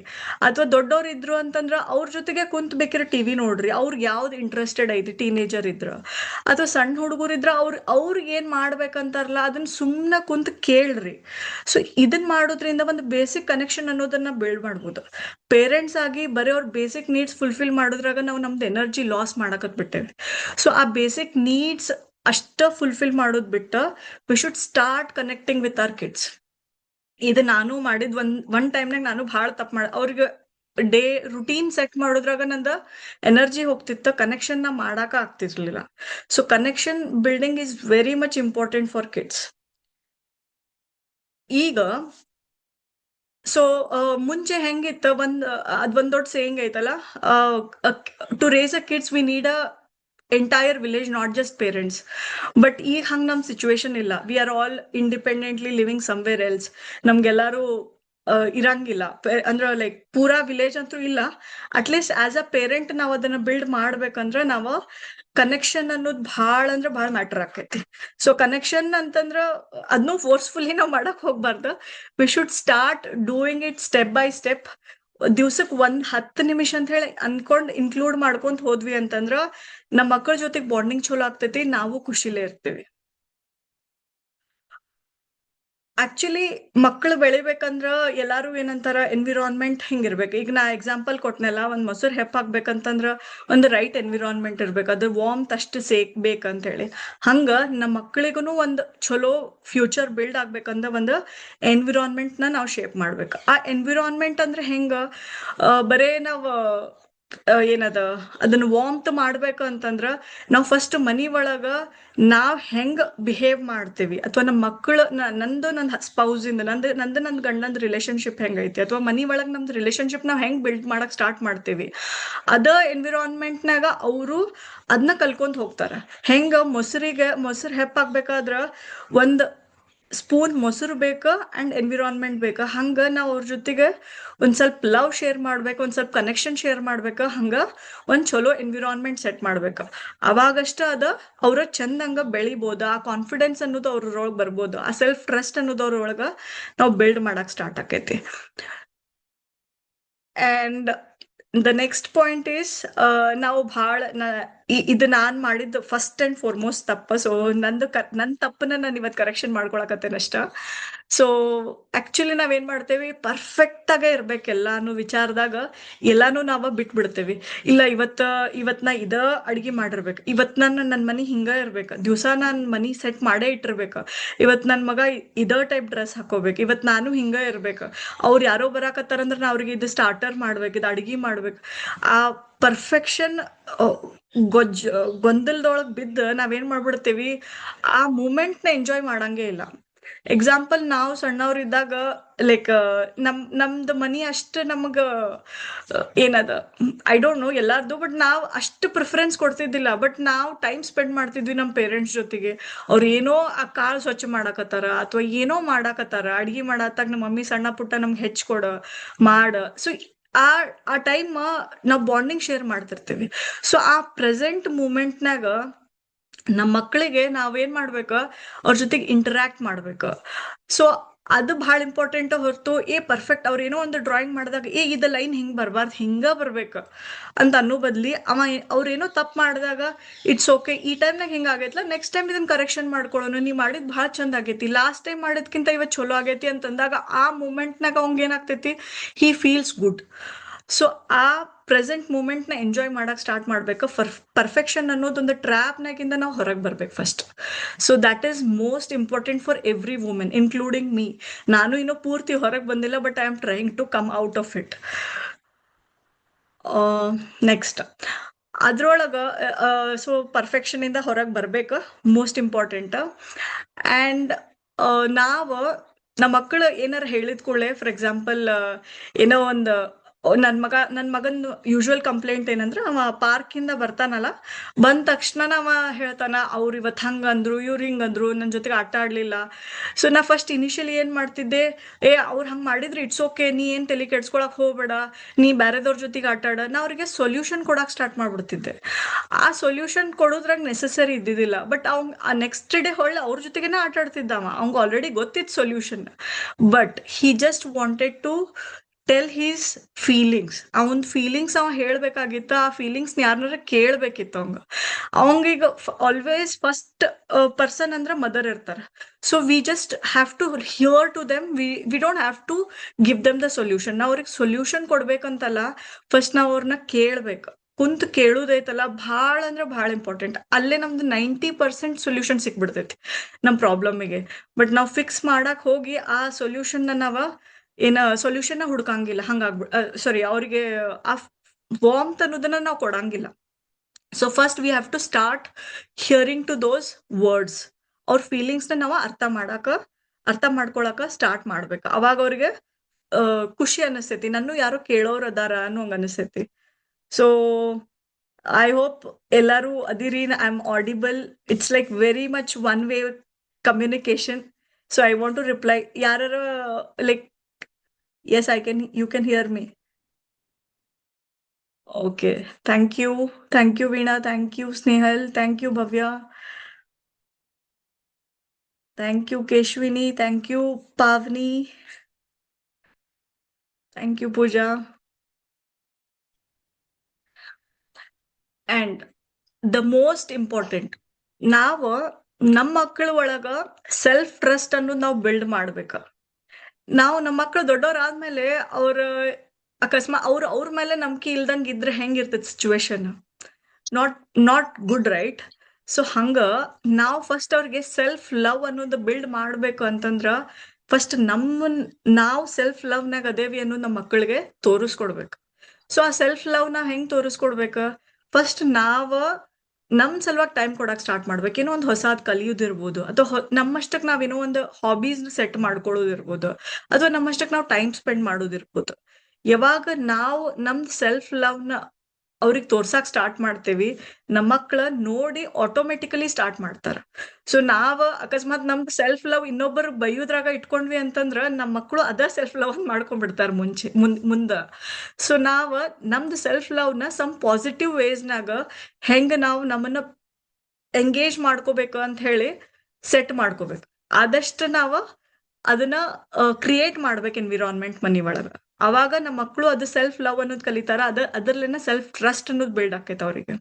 ಅಥವಾ ದೊಡ್ಡವ್ರು ಇದ್ರು ಅಂತಂದ್ರ ಅವ್ರ ಜೊತೆಗೆ ಕುಂತ್ ಬೇಕಿರೋ ಟಿವಿ ನೋಡ್ರಿ, ಅವ್ರಿಗೆ ಯಾವ್ದು ಇಂಟ್ರೆಸ್ಟೆಡ್ ಐತಿ. ಟೀನೇಜರ್ ಇದ್ರ ಅಥವಾ ಸಣ್ಣ ಹುಡುಗರು ಇದ್ರ ಅವ್ರಿಗೆ ಏನ್ ಮಾಡ್ಬೇಕಂತಾರಲ್ಲ ಅದನ್ನ ಸುಮ್ಮನೆ ಕುಂತ್ ಕೇಳ್ರಿ. ಸೊ ಇದನ್ನ ಮಾಡೋದ್ರಿಂದ ಒಂದು ಬೇಸಿಕ್ ಕನೆಕ್ಷನ್ ಅನ್ನೋದನ್ನ ಬಿಲ್ಡ್ ಮಾಡ್ಬೋದು. ಪೇರೆಂಟ್ಸ್ ಆಗಿ ಬರೀ ಅವ್ರ ಬೇಸಿಕ್ ನೀಡ್ಸ್ ಫುಲ್ಫಿಲ್ ಮಾಡೋದ್ರಾಗ ನಾವು ನಮ್ದು ಎನರ್ಜಿ ಲಾಸ್ ಮಾಡಕತ್ ಬಿಟ್ಟೇವೆ. ಸೊ ಆ ಬೇಸಿಕ್ ನೀಡ್ಸ್ ಅಷ್ಟ ಫುಲ್ಫಿಲ್ ಮಾಡೋದ್ ಬಿಟ್ಟ we should start connecting with our kids. ಇದು ನಾನು ಮಾಡಿದ್ ಒನ್ ಟೈಮ್ನಾಗ ನಾನು ಭಾಳ ತಪ್ಪು ಅವ್ರಿಗೆ ಡೇ ರುಟೀನ್ ಸೆಟ್ ಮಾಡೋದ್ರಾಗ ನಂದ ಎನರ್ಜಿ ಹೋಗ್ತಿತ್ತು, ಕನೆಕ್ಷನ್ ನ ಮಾಡಾಕ ಆಗ್ತಿರ್ಲಿಲ್ಲ. So connection building is very much important for kids. ಈಗ ಸೊ ಮುಂಚೆ ಹೆಂಗಿತ್ತ, ಅದೊಂದ್ ದೊಡ್ಡ ಸೇಯಿಂಗ್ ಐತಲ್ಲ, to raise a kids we need a entire village, not just parents. But ಈಗ ಹಂಗ ನಮ್ ಸಿಚುವೇಶನ್ ಇಲ್ಲ. We are all independently living somewhere else. ನಮ್ಗೆಲ್ಲಾರು ಇರಂಗಿಲ್ಲ ಅಂದ್ರ ಲೈಕ್ ಪೂರಾ ವಿಲೇಜ್ ಅಂತೂ ಇಲ್ಲ. ಅಟ್ಲೀಸ್ಟ್ ಆಸ್ ಅ ಪೇರೆಂಟ್ ನಾವ್ ಅದನ್ನ ಬಿಲ್ಡ್ ಮಾಡ್ಬೇಕಂದ್ರ ನಾವು ಕನೆಕ್ಷನ್ ಅನ್ನೋದು ಭಾಳ ಅಂದ್ರೆ ಭಾಳ ಮ್ಯಾಟರ್ ಆಕೈತಿ. ಸೊ ಕನೆಕ್ಷನ್ ಅಂತಂದ್ರ ಅದನ್ನು ಫೋರ್ಸ್ಫುಲಿ ನಾವ್ ಮಾಡಕ್ ಹೋಗ್ಬಾರ್ದು. We should start doing it step by step. ದಿವ್ಸಕ್ 10 ನಿಮಿಷ ಅಂತ ಹೇಳಿ ಅನ್ಕೊಂಡ್ ಇನ್ಕ್ಲೂಡ್ ಮಾಡ್ಕೊಂತ ಹೋದ್ವಿ ಅಂತಂದ್ರ ನಮ್ಮ ಮಕ್ಕಳ ಜೊತೆಗೆ ಬಾಂಡಿಂಗ್ ಚಲೋ ಆಗ್ತೈತಿ, ನಾವು ಖುಷಿಲೇ ಇರ್ತೀವಿ. ಆಕ್ಚುಲಿ ಮಕ್ಕಳು ಬೆಳಿಬೇಕಂದ್ರ ಎಲ್ಲಾರು ಏನಂತಾರ, ಎನ್ವಿರಾನ್ಮೆಂಟ್ ಹಿಂಗಿರ್ಬೇಕು. ಈಗ ನಾ ಎಕ್ಸಾಂಪಲ್ ಕೊಟ್ನೆಲ್ಲ, ಒಂದ್ ಮೊಸರು ಹೆಪ್ಪಾಗ್ಬೇಕಂತಂದ್ರ ಒಂದು ರೈಟ್ ಎನ್ವಿರಾನ್ಮೆಂಟ್ ಇರ್ಬೇಕು, ಅದು ವಾರ್ಮ್ತ್ ಅಷ್ಟು ಬೇಕಂತ ಹೇಳಿ. ಹಂಗ ನಮ್ಮ ಮಕ್ಕಳಿಗೂ ಒಂದು ಚಲೋ ಫ್ಯೂಚರ್ ಬಿಲ್ಡ್ ಆಗ್ಬೇಕಂದ್ರ ಒಂದು ಎನ್ವಿರಾನ್ಮೆಂಟ್ ನ ನಾವು ಶೇಪ್ ಮಾಡ್ಬೇಕು. ಆ ಎನ್ವಿರಾನ್ಮೆಂಟ್ ಅಂದ್ರೆ ಹೆಂಗ, ಬರೇ ನಾವು ಏನದ ಅದನ್ನ ವಾರ್ಮ್ತ್ ಮಾಡ್ಬೇಕು ಅಂತಂದ್ರ ನಾವು ಫಸ್ಟ್ ಮನಿ ಒಳಗ ನಾವ್ ಹೆಂಗ್ ಬಿಹೇವ್ ಮಾಡ್ತೀವಿ, ಅಥವಾ ನಮ್ಮ ಮಕ್ಕಳು, ನನ್ನ ಸ್ಪೌಸ್ ಇಂದ ನನ್ನ ಗಂಡಂದ್ ರಿಲೇಶನ್ಶಿಪ್ ಹೆಂಗೈತಿ, ಅಥವಾ ಮನಿ ಒಳಗ್ ನಮ್ದು ರಿಲೇಶನ್ಶಿಪ್ ನಾವ್ ಹೆಂಗ್ ಬಿಲ್ಡ್ ಮಾಡಕ್ ಸ್ಟಾರ್ಟ್ ಮಾಡ್ತೀವಿ, ಅದ ಎನ್ವಿರಾನ್ಮೆಂಟ್ನಾಗ ಅವರು ಅದನ್ನ ಕಲ್ಕೊಂತ ಹೋಗ್ತಾರ. ಹೆಂಗ ಮೊಸರು ಹೆಪ್ಪಾಗ್ಬೇಕಾದ್ರ ಒಂದ್ ಸ್ಪೂನ್ ಮೊಸರು ಬೇಕ ಅಂಡ್ ಎನ್ವಿರಾನ್ಮೆಂಟ್ ಬೇಕ. ಹಂಗ ನಾವ್ ಅವ್ರ ಜೊತೆಗೆ ಒಂದ್ ಸ್ವಲ್ಪ ಲವ್ ಶೇರ್ ಮಾಡ್ಬೇಕು, ಒಂದ್ ಸ್ವಲ್ಪ ಕನೆಕ್ಷನ್ ಶೇರ್ ಮಾಡ್ಬೇಕ. ಹಂಗ ಒಂದ್ ಚಲೋ ಎನ್ವಿರಾನ್ಮೆಂಟ್ ಸೆಟ್ ಮಾಡ್ಬೇಕ. ಅವಾಗಷ್ಟ ಅದ ಅವ್ರ ಚಂದಂಗ ಬೆಳಿಬೋದು. ಆ ಕಾನ್ಫಿಡೆನ್ಸ್ ಅನ್ನೋದು ಅವ್ರೊಳಗೆ ಬರ್ಬೋದು, ಆ ಸೆಲ್ಫ್ ಟ್ರಸ್ಟ್ ಅನ್ನೋದು ಅವ್ರೊಳಗ ನಾವು ಬಿಲ್ಡ್ ಮಾಡಕ್ ಸ್ಟಾರ್ಟ್ ಆಕೈತಿ. And the next point is, ನಾವು ಭಾಳ ಇದು ನಾನ್ ಮಾಡಿದ್ದು ಫಸ್ಟ್ ಅಂಡ್ ಫಾರ್ಮೋಸ್ಟ್ ತಪ್ಪ. ಸೊ ನನ್ನ ತಪ್ಪನ್ನ ನಾನು ಇವತ್ತು ಕರೆಕ್ಷನ್ ಮಾಡ್ಕೊಳಕತ್ತೇನೆ ಅಷ್ಟ. ಸೊ ಆಕ್ಚುಲಿ ನಾವೇನ್ ಮಾಡ್ತೇವಿ, ಪರ್ಫೆಕ್ಟ್ ಆಗೇ ಇರ್ಬೇಕು ಎಲ್ಲಾನು ವಿಚಾರದಾಗ. ಎಲ್ಲಾನು ನಾವ ಬಿಟ್ಬಿಡ್ತೇವಿ. ಇಲ್ಲ ಇವತ್ ನಾ ಇದ ಅಡ್ಗೆ ಮಾಡಿರ್ಬೇಕು, ಇವತ್ ನನ್ನ ಮನಿ ಹಿಂಗ ಇರ್ಬೇಕು, ದಿವ್ಸ ನಾನ್ ಮನಿ ಸೆಟ್ ಮಾಡೇ ಇಟ್ಟಿರ್ಬೇಕು, ಇವತ್ ನನ್ ಮಗ ಇದ ಟೈಪ್ ಡ್ರೆಸ್ ಹಾಕೋಬೇಕು, ಇವತ್ ನಾನು ಹಿಂಗ ಇರ್ಬೇಕು, ಅವ್ರು ಯಾರೋ ಬರಾಕತ್ತಾರಂದ್ರ ನಾ ಅವ್ರಿಗೆ ಇದು ಸ್ಟಾರ್ಟರ್ ಮಾಡ್ಬೇಕು, ಇದು ಅಡ್ಗಿ ಮಾಡ್ಬೇಕು. ಆ ಪರ್ಫೆಕ್ಷನ್ ಗೊಂದಲದೊಳಗ್ ಬಿದ್ದು ನಾವೇನ್ ಮಾಡ್ಬಿಡ್ತೇವಿ, ಆ ಮೂಮೆಂಟ್ ನ ಎಂಜಾಯ್ ಮಾಡಂಗೇ ಇಲ್ಲ. ಎಕ್ಸಾಂಪಲ್, ನಾವು ಸಣ್ಣವ್ರಿದ್ದಾಗ ಲೈಕ್ ನಮ್ದು ಮನಿ ಅಷ್ಟು ನಮಗ ಏನದ ಐ ಡೋಂಟ್ ನೋ ಎಲ್ಲಾರ್ದು, ಬಟ್ ನಾವ್ ಅಷ್ಟು ಪ್ರಿಫರೆನ್ಸ್ ಕೊಡ್ತಿದ್ದಿಲ್ಲ. ಬಟ್ ನಾವು ಟೈಮ್ ಸ್ಪೆಂಡ್ ಮಾಡ್ತಿದ್ವಿ ನಮ್ಮ ಪೇರೆಂಟ್ಸ್ ಜೊತೆಗೆ. ಅವ್ರು ಏನೋ ಆ ಕಾಳು ಸ್ವಚ್ಛ ಮಾಡಾಕತ್ತಾರ ಅಥವಾ ಏನೋ ಮಾಡಾಕತ್ತಾರ, ಅಡ್ಗಿ ಮಾಡತ್ತಾಗ ನಮ್ಮ ಮಮ್ಮಿ ಸಣ್ಣ ಪುಟ್ಟ ನಮ್ಗೆ ಹೆಚ್ಕೊಡ ಮಾಡ. ಸೊ ಆ ಆ ಟೈಮ್ ನಾವು ಬಾಂಡಿಂಗ್ ಶೇರ್ ಮಾಡ್ತಿರ್ತೀವಿ. ಸೊ ಆ ಪ್ರೆಸೆಂಟ್ ಮೂಮೆಂಟ್ನಾಗ ನಮ್ಮ ಮಕ್ಕಳಿಗೆ ನಾವೇನ್ ಮಾಡ್ಬೇಕು, ಅವ್ರ ಜೊತೆಗೆ ಇಂಟರಾಕ್ಟ್ ಮಾಡ್ಬೇಕು. ಸೊ ಅದು ಬಹಳ ಇಂಪಾರ್ಟೆಂಟ್. ಹೊರತು ಪರ್ಫೆಕ್ಟ್ ಅವ್ರ ಏನೋ ಒಂದು ಡ್ರಾಯಿಂಗ್ ಮಾಡಿದಾಗ ಇದು ಲೈನ್ ಹಿಂಗ್ ಬರ್ಬಾರ್ದು, ಹಿಂಗ ಬರ್ಬೇಕು ಅಂತ ಅನ್ನೋ ಬದ್ಲಿ, ಅವ್ರೇನೋ ತಪ್ಪು ಮಾಡಿದಾಗ ಇಟ್ಸ್ ಓಕೆ, ಈ ಟೈಮ್ನಾಗ ಹಿಂಗ ಆಗೈತ್ಲ, ನೆಕ್ಸ್ಟ್ ಟೈಮ್ ಇದನ್ನ ಕರೆಕ್ಷನ್ ಮಾಡ್ಕೊಳ್ಳೋಣ, ನೀ ಮಾಡಿದ್ ಭಾಳ ಚಂದ ಆಗೈತಿ, ಲಾಸ್ಟ್ ಟೈಮ್ ಮಾಡಿದ್ಕಿಂತ ಇವತ್ತು ಚಲೋ ಆಗೈತಿ ಅಂತಂದಾಗ ಆ ಮೂಮೆಂಟ್ನಾಗ ಅವಂಗ ಏನಾಗ್ತೈತಿ, ಹಿ ಫೀಲ್ಸ್ ಗುಡ್. ಸೊ ಆ ಪ್ರೆಸೆಂಟ್ ಮೂಮೆಂಟ್ನ ಎಂಜಾಯ್ ಮಾಡಕ್ ಸ್ಟಾರ್ಟ್ ಮಾಡ್ಬೇಕು. ಪರ್ಫೆಕ್ಷನ್ ಅನ್ನೋದೊಂದು ಟ್ರ್ಯಾಪ್ನಾಗಿಂದ ನಾವು ಹೊರಗೆ ಬರ್ಬೇಕು first. So that is most important for every women including me. ನಾನು ಇನ್ನೂ ಪೂರ್ತಿ ಹೊರಗೆ ಬಂದಿಲ್ಲ, but I am trying to come out of it. Next, ಅದ್ರೊಳಗ ಸೊ ಪರ್ಫೆಕ್ಷನ್ ಇಂದ ಹೊರಗೆ ಬರ್ಬೇಕು, ಮೋಸ್ಟ್ ಇಂಪಾರ್ಟೆಂಟ್. ಆ್ಯಂಡ್ ನಾವು ನಮ್ಮ ಮಕ್ಕಳು ಏನಾರು ಹೇಳಿದ ಕೂಡಲೇ, ಫಾರ್ ಎಕ್ಸಾಂಪಲ್ ಏನೋ ಒಂದು ನನ್ನ ಮಗನ್ ಯೂಶುವಲ್ ಕಂಪ್ಲೇಂಟ್ ಏನಂದ್ರೆ, ಅವ ಪಾರ್ಕಿಂದ ಬರ್ತಾನಲ್ಲ, ಬಂದ ತಕ್ಷಣ ಅವ ಹೇಳ್ತಾನ, ಅವ್ರು ಇವತ್ತು ಹಂಗಂದ್ರು, ಇವ್ರು ಹಿಂಗಂದ್ರು, ನನ್ನ ಜೊತೆಗೆ ಆಟ ಆಡ್ಲಿಲ್ಲ. ಸೊ ನಾ ಫಸ್ಟ್ ಇನಿಷಿಯಲಿ ಏನ್ ಮಾಡ್ತಿದ್ದೆ, ಅವ್ರು ಹಂಗೆ ಮಾಡಿದ್ರೆ ಇಟ್ಸ್ ಓಕೆ, ನೀ ಏನ್ ತಲೆ ಕೆಡ್ಸ್ಕೊಳಕ್ ಹೋಗ್ಬೇಡ, ನೀ ಬೇರೆದವ್ರ ಜೊತೆಗೆ ಆಟ ಆಡ, ನಾ ಅವ್ರಿಗೆ ಸೊಲ್ಯೂಷನ್ ಕೊಡಕ್ ಸ್ಟಾರ್ಟ್ ಮಾಡ್ಬಿಡ್ತಿದ್ದೆ. ಆ ಸೊಲ್ಯೂಷನ್ ಕೊಡೋದ್ರಾಗ ನೆಸಸರಿ ಇದ್ದಿದ್ದಿಲ್ಲ, ಬಟ್ ಅವ್ನ್ ಆ ನೆಕ್ಸ್ಟ್ ಡೇ ಹೊಳ್ಳಿ ಅವ್ರ ಜೊತೆಗೇನೆ ಆಟ ಆಡ್ತಿದ್ದವ, ಅವ್ಗೆ ಆಲ್ರೆಡಿ ಗೊತ್ತಿತ್ತು solution. But he just wanted to tell his feelings. ಅವನ್ ಫೀಲಿಂಗ್ಸ್ ಅವ ಹೇಳ್ಬೇಕಾಗಿತ್ತು, ಆ ಫೀಲಿಂಗ್ಸ್ ಯಾರನ್ನಾರ ಕೇಳ್ಬೇಕಿತ್ತು ಅವಂಗ. ಅವಂಗೀಗ ಆಲ್ವೇಸ್ ಫಸ್ಟ್ ಪರ್ಸನ್ ಅಂದ್ರೆ ಮದರ್ ಇರ್ತಾರ. So we just have to hear to them, we don't have to give them the solution. ನಾವು ಅವ್ರಿಗೆ ಸೊಲ್ಯೂಷನ್ ಕೊಡ್ಬೇಕಂತಲ್ಲ, ಫಸ್ಟ್ ನಾವು ಅವ್ರನ್ನ ಕೇಳ್ಬೇಕು. ಕುಂತ್ ಕೇಳುದೈತಲ್ಲ, ಭಾಳ ಅಂದ್ರೆ ಭಾಳ ಇಂಪಾರ್ಟೆಂಟ್. ಅಲ್ಲೇ ನಮ್ದು 90% ಸೊಲ್ಯೂಷನ್ ಸಿಕ್ಬಿಡ್ತೈತಿ ನಮ್ಮ ಪ್ರಾಬ್ಲಮಿಗೆ. ಬಟ್ ನಾವು ಫಿಕ್ಸ್ ಮಾಡಕ್ ಹೋಗಿ ಆ ಸೊಲ್ಯೂಷನ್ನ ನಾವ ಸೊಲ್ಯೂಷನ್ ಹುಡ್ಕಂಗಿಲ್ಲ, ಹಂಗಾಗ್ಬಿಡ್ ಸಾರಿ, ಅವ್ರಿಗೆ ಆ ವಾರ್ಮ್ತ್ ಅನ್ನೋದನ್ನ ನಾವು ಕೊಡಂಗಿಲ್ಲ. So first we have to start hearing to those words. ಅವ್ರ ಫೀಲಿಂಗ್ಸ್ನ ನಾವು ಅರ್ಥ ಮಾಡ್ಕೊಳಕ ಸ್ಟಾರ್ಟ್ ಮಾಡ್ಬೇಕು. ಅವಾಗ ಅವ್ರಿಗೆ ಖುಷಿ ಅನಿಸ್ತೈತಿ, ನನ್ನೂ ಯಾರೋ ಕೇಳೋರ್ ಅದಾರ ಅನ್ನೋಂಗ್ ಅನಿಸ್ತೈತಿ. ಸೊ ಐ ಹೋಪ್ ಎಲ್ಲರೂ ಅದಿರಿ, I am audible. It's like very much one way communication. So I want to reply. ಯಾರ like, yes, you can hear me. Okay, thank you. Thank you, Veena. Thank you, Snehal. Thank you, Bhavya. Thank you, Keshwini. Thank you, Pavni. Thank you, Pooja. And the most important, ನಾವು ನಮ್ಮ ಮಕ್ಕಳ ಒಳಗ self trust ಅನ್ನೋದು ನಾವು build ಮಾಡ್ಬೇಕು. ನಾವು ನಮ್ಮ ಮಕ್ಕಳು ದೊಡ್ಡವರಾದ್ಮೇಲೆ ಅಕಸ್ಮಾತ್ ಅವ್ರ ಮೇಲೆ ನಂಬಿಕೆ ಇಲ್ದಂಗೆ ಇದ್ರೆ ಹೆಂಗಿರ್ತದೆ situation? Not not good, right? So ಹಂಗ ನಾವು ಫಸ್ಟ್ ಅವ್ರಿಗೆ ಸೆಲ್ಫ್ ಲವ್ ಅನ್ನೋದು ಬಿಲ್ಡ್ ಮಾಡ್ಬೇಕು ಅಂತಂದ್ರ, ಫಸ್ಟ್ ನಾವು ಸೆಲ್ಫ್ ಲವ್ನಾಗ ಅದೇವಿ ಅನ್ನೋದು ನಮ್ಮ ಮಕ್ಕಳಿಗೆ ತೋರಿಸ್ಕೊಡ್ಬೇಕು. ಸೊ ಆ ಸೆಲ್ಫ್ ಲವ್ನ ಹೆಂಗ್ ತೋರಿಸ್ಕೊಡ್ಬೇಕು? ಫಸ್ಟ್ ನಮ್ ಸಲುವಾಗಿ ಟೈಮ್ ಕೊಡಕ್ ಸ್ಟಾರ್ಟ್ ಮಾಡ್ಬೇಕು. ಏನೋ ಒಂದು ಹೊಸಾದ್ ಕಲಿಯೋದಿರ್ಬೋದು, ಅಥವಾ ನಮ್ಮಷ್ಟಕ್ ನಾವೇನೋ ಒಂದು ಹಾಬೀಸ್ ಸೆಟ್ ಮಾಡ್ಕೊಳ್ಳೋದಿರ್ಬೋದು, ಅಥವಾ ನಮ್ಮಷ್ಟಕ್ ನಾವು ಟೈಮ್ ಸ್ಪೆಂಡ್ ಮಾಡೋದಿರ್ಬೋದು. ಯಾವಾಗ ನಾವು ನಮ್ ಸೆಲ್ಫ್ ಲವ್ನ ಅವ್ರಿಗೆ ತೋರ್ಸಾಕ್ ಸ್ಟಾರ್ಟ್ ಮಾಡ್ತೇವಿ, ನಮ್ಮ ಮಕ್ಳ ನೋಡಿ ಆಟೋಮೆಟಿಕಲಿ ಸ್ಟಾರ್ಟ್ ಮಾಡ್ತಾರ. ಸೊ ಅಕಸ್ಮಾತ್ ನಮ್ ಸೆಲ್ಫ್ ಲವ್ ಇನ್ನೊಬ್ಬರು ಬೈಯೋದ್ರಾಗ ಇಟ್ಕೊಂಡ್ವಿ ಅಂತಂದ್ರ, ನಮ್ಮ ಮಕ್ಕಳು ಅದ ಸೆಲ್ಫ್ ಲವ್ ಮಾಡ್ಕೊಂಡ್ಬಿಡ್ತಾರ ಮುಂದ. ಸೊ ನಮ್ದು ಸೆಲ್ಫ್ ಲವ್ನ ಸಮ್ ಪಾಸಿಟಿವ್ ವೇಸ್ನಾಗ ಹೆಂಗ ನಾವು ನಮ್ಮನ್ನ ಎಂಗೇಜ್ ಮಾಡ್ಕೋಬೇಕು ಅಂತ ಹೇಳಿ ಸೆಟ್ ಮಾಡ್ಕೋಬೇಕು. ಆದಷ್ಟು ಅದನ್ನ ಕ್ರಿಯೇಟ್ ಮಾಡ್ಬೇಕು ಎನ್ವಿರಾನ್ಮೆಂಟ್ ಮನಿ ಒಳಗ. ಅವಾಗ ನಮ್ಮ ಮಕ್ಕಳು ಅದು ಸೆಲ್ಫ್ ಲವ್ ಅನ್ನೋದು ಕಲಿತಾರ, ಅದರಲ್ಲೇನ ಸೆಲ್ಫ್ ಟ್ರಸ್ಟ್ ಅನ್ನೋದು ಬಿಲ್ಡ್ ಆಕೈತೆ ಅವ್ರಿಗೆ.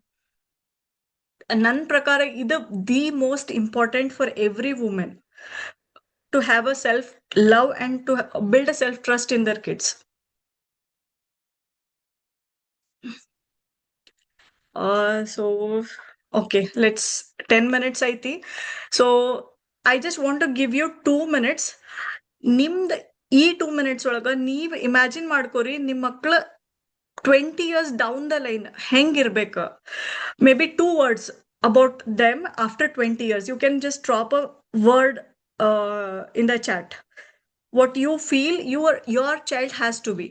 ನನ್ನ ಪ್ರಕಾರ ಇದು the most important for every women, to have a self love and to build a self trust in their kids. So okay, let's 10 minutes ಐತಿ. So I just want to give you 2 minutes. ನಿಮ್ದು ಈ 2 minutes ಒಳಗ ನೀವ್ imagine ಮಾಡ್ಕೋರಿ, ನಿಮ್ ಮಕ್ಳ 20 years down the line ಹೆಂಗಿರ್ಬೇಕು. May be 2 words about them after 20 years. You can just drop a word in the chat. What you feel your child has to be.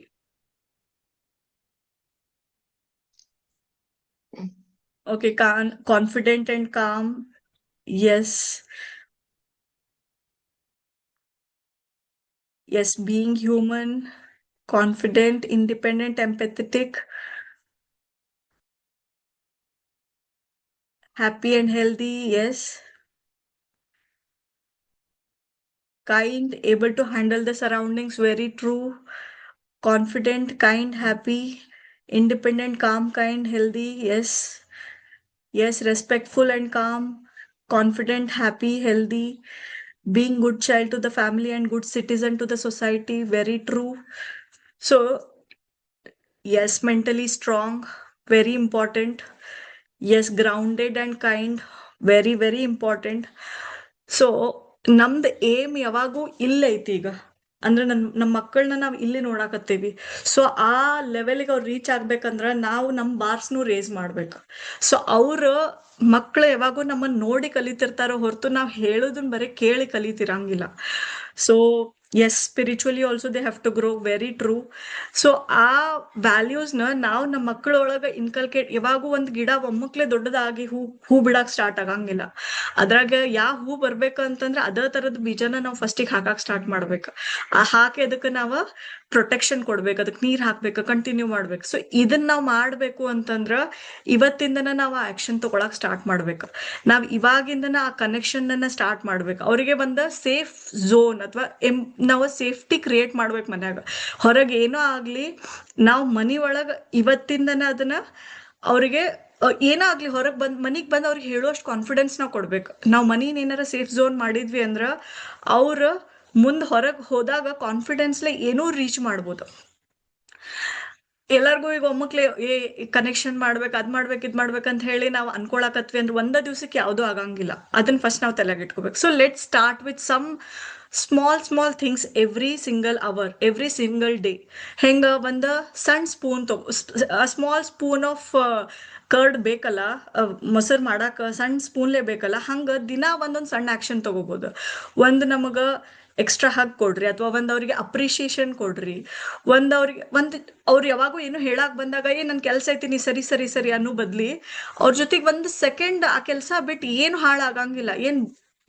Okay, confident and calm. Yes. Yes, being human, confident, independent, empathetic, happy and healthy. Yes. Kind, able to handle the surroundings. Very true. Confident, kind, happy, independent, calm, kind, healthy. Yes. Yes, respectful and calm, confident, happy, healthy, being good child to the family and good citizen to the society. Very true. So yes, mentally strong, very important. Yes, grounded and kind, very very important. So ನಮ್ದು aim ಯಾವಾಗೂ ಇಲ್ಲ ಐತಿ ಈಗ. ಅಂದ್ರೆ ನಮ್ಮ ಮಕ್ಕಳನ್ನ ನಾವು ಇಲ್ಲಿ ನೋಡಾಕತ್ತೀವಿ. ಸೊ ಆ ಲೆವೆಲ್ಗೆ ಅವ್ರು ರೀಚ್ ಆಗ್ಬೇಕಂದ್ರ ನಾವು ನಮ್ಮ ಬಾರ್ಸ್ನು ರೇಸ್ ಮಾಡ್ಬೇಕು. ಸೊ ಅವ್ರ ಮಕ್ಳು ಯಾವಾಗೂ ನಮ್ಮನ್ನ ನೋಡಿ ಕಲಿತಿರ್ತಾರೋ ಹೊರತು ನಾವು ಹೇಳೋದನ್ನ ಬರೀ ಕೇಳಿ ಕಲಿತಿರಂಗಿಲ್ಲ. So yes, spiritually also they have to grow, very true. So ಆ ವ್ಯಾಲ್ಯೂಸ್ನ ನಾವು ನಮ್ಮ ಮಕ್ಕಳೊಳಗೆ ಇನ್ಕಲ್ಕೇಟ್, ಯಾವಾಗೂ ಒಂದು ಗಿಡ ಒಮ್ಮಕ್ಲೆ ದೊಡ್ಡದಾಗಿ ಹೂ ಬಿಡಾಕ್ ಸ್ಟಾರ್ಟ್ ಆಗಂಗಿಲ್ಲ. ಅದ್ರಾಗ ಯಾವ ಹೂ ಬರ್ಬೇಕಂತಂದ್ರೆ ಅದೇ ತರದ ಬೀಜನ ನಾವು ಫಸ್ಟಿಗೆ ಹಾಕಕ್ ಸ್ಟಾರ್ಟ್ ಮಾಡ್ಬೇಕು. ಹಾಕಿ ಅದಕ್ಕೆ ನಾವು ಪ್ರೊಟೆಕ್ಷನ್ ಕೊಡ್ಬೇಕು, ಅದಕ್ಕೆ ನೀರ್ ಹಾಕ್ಬೇಕು, ಕಂಟಿನ್ಯೂ ಮಾಡ್ಬೇಕು. ಸೊ ಇದನ್ನ ನಾವು ಮಾಡ್ಬೇಕು ಅಂತಂದ್ರ ಇವತ್ತಿಂದನ ನಾವು ಆಕ್ಷನ್ ತಗೊಳಕ್ ಸ್ಟಾರ್ಟ್ ಮಾಡ್ಬೇಕು. ನಾವ್ ಇವಾಗಿಂದನ ಆ ಕನೆಕ್ಷನ್ ಅನ್ನ ಸ್ಟಾರ್ಟ್ ಮಾಡ್ಬೇಕು. ಅವರಿಗೆ ಒಂದು ಸೇಫ್ ಝೋನ್ ಅಥವಾ ನಾವು ಸೇಫ್ಟಿ ಕ್ರಿಯೇಟ್ ಮಾಡ್ಬೇಕು ಮನ್ಯಾಗ. ಹೊರಗೆ ಏನೋ ಆಗ್ಲಿ, ನಾವು ಮನಿ ಒಳಗ ಇವತ್ತಿಂದನ ಅದನ್ನ ಅವ್ರಿಗೆ ಏನೋ ಆಗ್ಲಿ ಹೊರಗೆ ಮನಿಗ್ ಬಂದ್ ಅವ್ರಿಗೆ ಹೇಳುವಷ್ಟು ಕಾನ್ಫಿಡೆನ್ಸ್ ನಾವು ಕೊಡ್ಬೇಕು. ನಾವು ಮನಿನ ಏನಾರ ಸೇಫ್ ಝೋನ್ ಮಾಡಿದ್ವಿ ಅಂದ್ರ ಅವ್ರ ಮುಂದ್ ಹೊರಗೆ ಹೋದಾಗ ಕಾನ್ಫಿಡೆನ್ಸ್ಲೆ ಏನೂ ರೀಚ್ ಮಾಡ್ಬೋದು. ಎಲ್ಲರಿಗೂ ಈಗ ಒಮ್ಮಕ್ಲೆ ಕನೆಕ್ಷನ್ ಮಾಡ್ಬೇಕು, ಅದ್ ಮಾಡ್ಬೇಕು, ಇದ್ ಮಾಡ್ಬೇಕಂತ ಹೇಳಿ ನಾವು ಅನ್ಕೊಳಕತ್ವಿ ಅಂದ್ರೆ ಒಂದ ದಿವ್ಸಕ್ಕೆ ಯಾವ್ದೂ ಆಗಂಗಿಲ್ಲ. ಅದನ್ನ ಫಸ್ಟ್ ನಾವು ತಲೆಗೆ ಇಟ್ಕೋಬೇಕು. So let start with some small things every single hour, every single day. ಹೆಂಗ ಒಂದ ಸಣ್ಣ ಸ್ಪೂನ್ ತಗೋ, ಸ್ಮಾಲ್ ಸ್ಪೂನ್ ಆಫ್ ಕರ್ಡ್ ಬೇಕಲ್ಲ, ಮೊಸರು ಮಾಡಾಕ ಸಣ್ಣ ಸ್ಪೂನ್ಲೇ ಬೇಕಲ್ಲ, ಹಂಗ ದಿನ ಒಂದೊಂದು ಸಣ್ಣ ಆಕ್ಷನ್ ತಗೋಬಹುದು. ಒಂದು ನಮಗ ಎಕ್ಸ್ಟ್ರಾ ಹಗ್ ಕೊಡ್ರಿ, ಅಥವಾ ಒಂದ್ ಅವ್ರಿಗೆ ಅಪ್ರಿಶಿಯೇಷನ್ ಕೊಡ್ರಿ. ಅವ್ರು ಯಾವಾಗೂ ಏನು ಹೇಳಾಕ್ ಬಂದಾಗ ನನ್ ಕೆಲ್ಸ ಐತಿ, ನೀ ಸರಿ ಸರಿ ಸರಿ ಅನ್ನೋ ಬದ್ಲಿ ಅವ್ರ ಜೊತೆಗೆ ಒಂದು ಸೆಕೆಂಡ್ ಆ ಕೆಲ್ಸ ಬಿಟ್ಟು ಏನು ಹಾಳಾಗಂಗಿಲ್ಲ, ಏನ್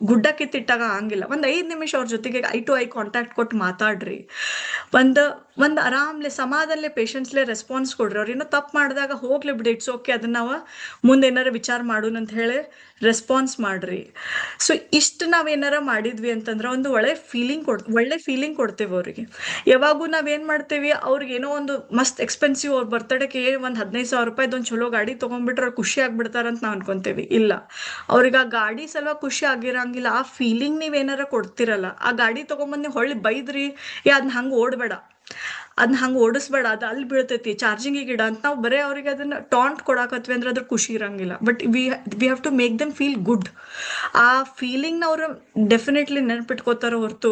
ಗುಡ್ಡ ಕಿತ್ತಿಟ್ಟಾಗ ಆಗಂಗಿಲ್ಲ, ಒಂದ್ 5 ನಿಮಿಷ ಅವ್ರ ಜೊತೆಗೆ ಐ ಟು ಐ ಕಾಂಟ್ಯಾಕ್ಟ್ ಕೊಟ್ಟು ಮಾತಾಡ್ರಿ. ಒಂದ್ ಆರಾಮ್ಲೆ ಸಮಾಧಾನಲೆ ಪೇಷನ್ಸ್ಲೆ ರೆಸ್ಪಾನ್ಸ್ ಕೊಡ್ರಿ. ಅವ್ರು ಏನೋ ತಪ್ಪು ಮಾಡಿದಾಗ ಹೋಗ್ಲಿ ಬಿಡಿ, ಇಟ್ಸ್ ಓಕೆ, ಅದನ್ನ ನಾವು ಮುಂದೆ ಏನಾರ ವಿಚಾರ ಮಾಡೋಣ ಅಂತ ಹೇಳಿ ರೆಸ್ಪಾನ್ಸ್ ಮಾಡ್ರಿ. ಸೊ ಇಷ್ಟು ನಾವೇನಾರ ಮಾಡಿದ್ವಿ ಅಂತಂದ್ರೆ ಒಂದು ಒಳ್ಳೆ ಫೀಲಿಂಗ್ ಕೊಡ್ತೇವೆ ಅವ್ರಿಗೆ. ಯಾವಾಗೂ ನಾವೇನ್ ಮಾಡ್ತೇವಿ, ಅವ್ರಿಗೆ ಏನೋ ಒಂದು ಮಸ್ತ್ ಎಕ್ಸ್ಪೆನ್ಸಿವ್, ಅವ್ರ ಬರ್ತಡೇಗೆ ಒಂದ್ 15,000 ರೂಪಾಯಿದು ಒಂದು ಚಲೋ ಗಾಡಿ ತಗೊಂಡ್ಬಿಟ್ರೆ ಅವ್ರು ಖುಷಿ ಆಗ್ಬಿಡ್ತಾರಂತ ನಾವ್ ಅನ್ಕೊಂತೇವಿ. ಇಲ್ಲ, ಅವ್ರಿಗೆ ಆ ಗಾಡಿ ಸಲುವಾಗಿ ಖುಷಿ ಆಗಿರಂಗಿಲ್ಲ, ಆ ಫೀಲಿಂಗ್ ನೀವೇನಾರ ಕೊಡ್ತಿರಲ್ಲ. ಆ ಗಾಡಿ ತಗೊಂಬಂದ್ ನೀವು ಹೊಳ್ಳಿ ಬೈದ್ರಿ, ಅದನ್ನ ಹಂಗ ಓಡ್ಬೇಡ, ಅದನ್ನ ಹಂಗ ಓಡಿಸ್ಬೇಡ, ಅದು ಅಲ್ಲಿ ಬೀಳ್ತೈತಿ, ಚಾರ್ಜಿಂಗಿಗೆ ಇಡ ಅಂತ ನಾವು ಬರೀ ಅವ್ರಿಗೆ ಅದನ್ನ ಟಾಂಟ್ ಕೊಡಾಕತ್ವಿ ಅಂದ್ರೆ ಅದ್ರ ಖುಷಿ ಇರಂಗಿಲ್ಲ. But we have to make them feel good. ಆ ಫೀಲಿಂಗ್ನ ಅವ್ರು ಡೆಫಿನೆಟ್ಲಿ ನೆನಪಿಟ್ಕೋತಾರ ಹೊರತು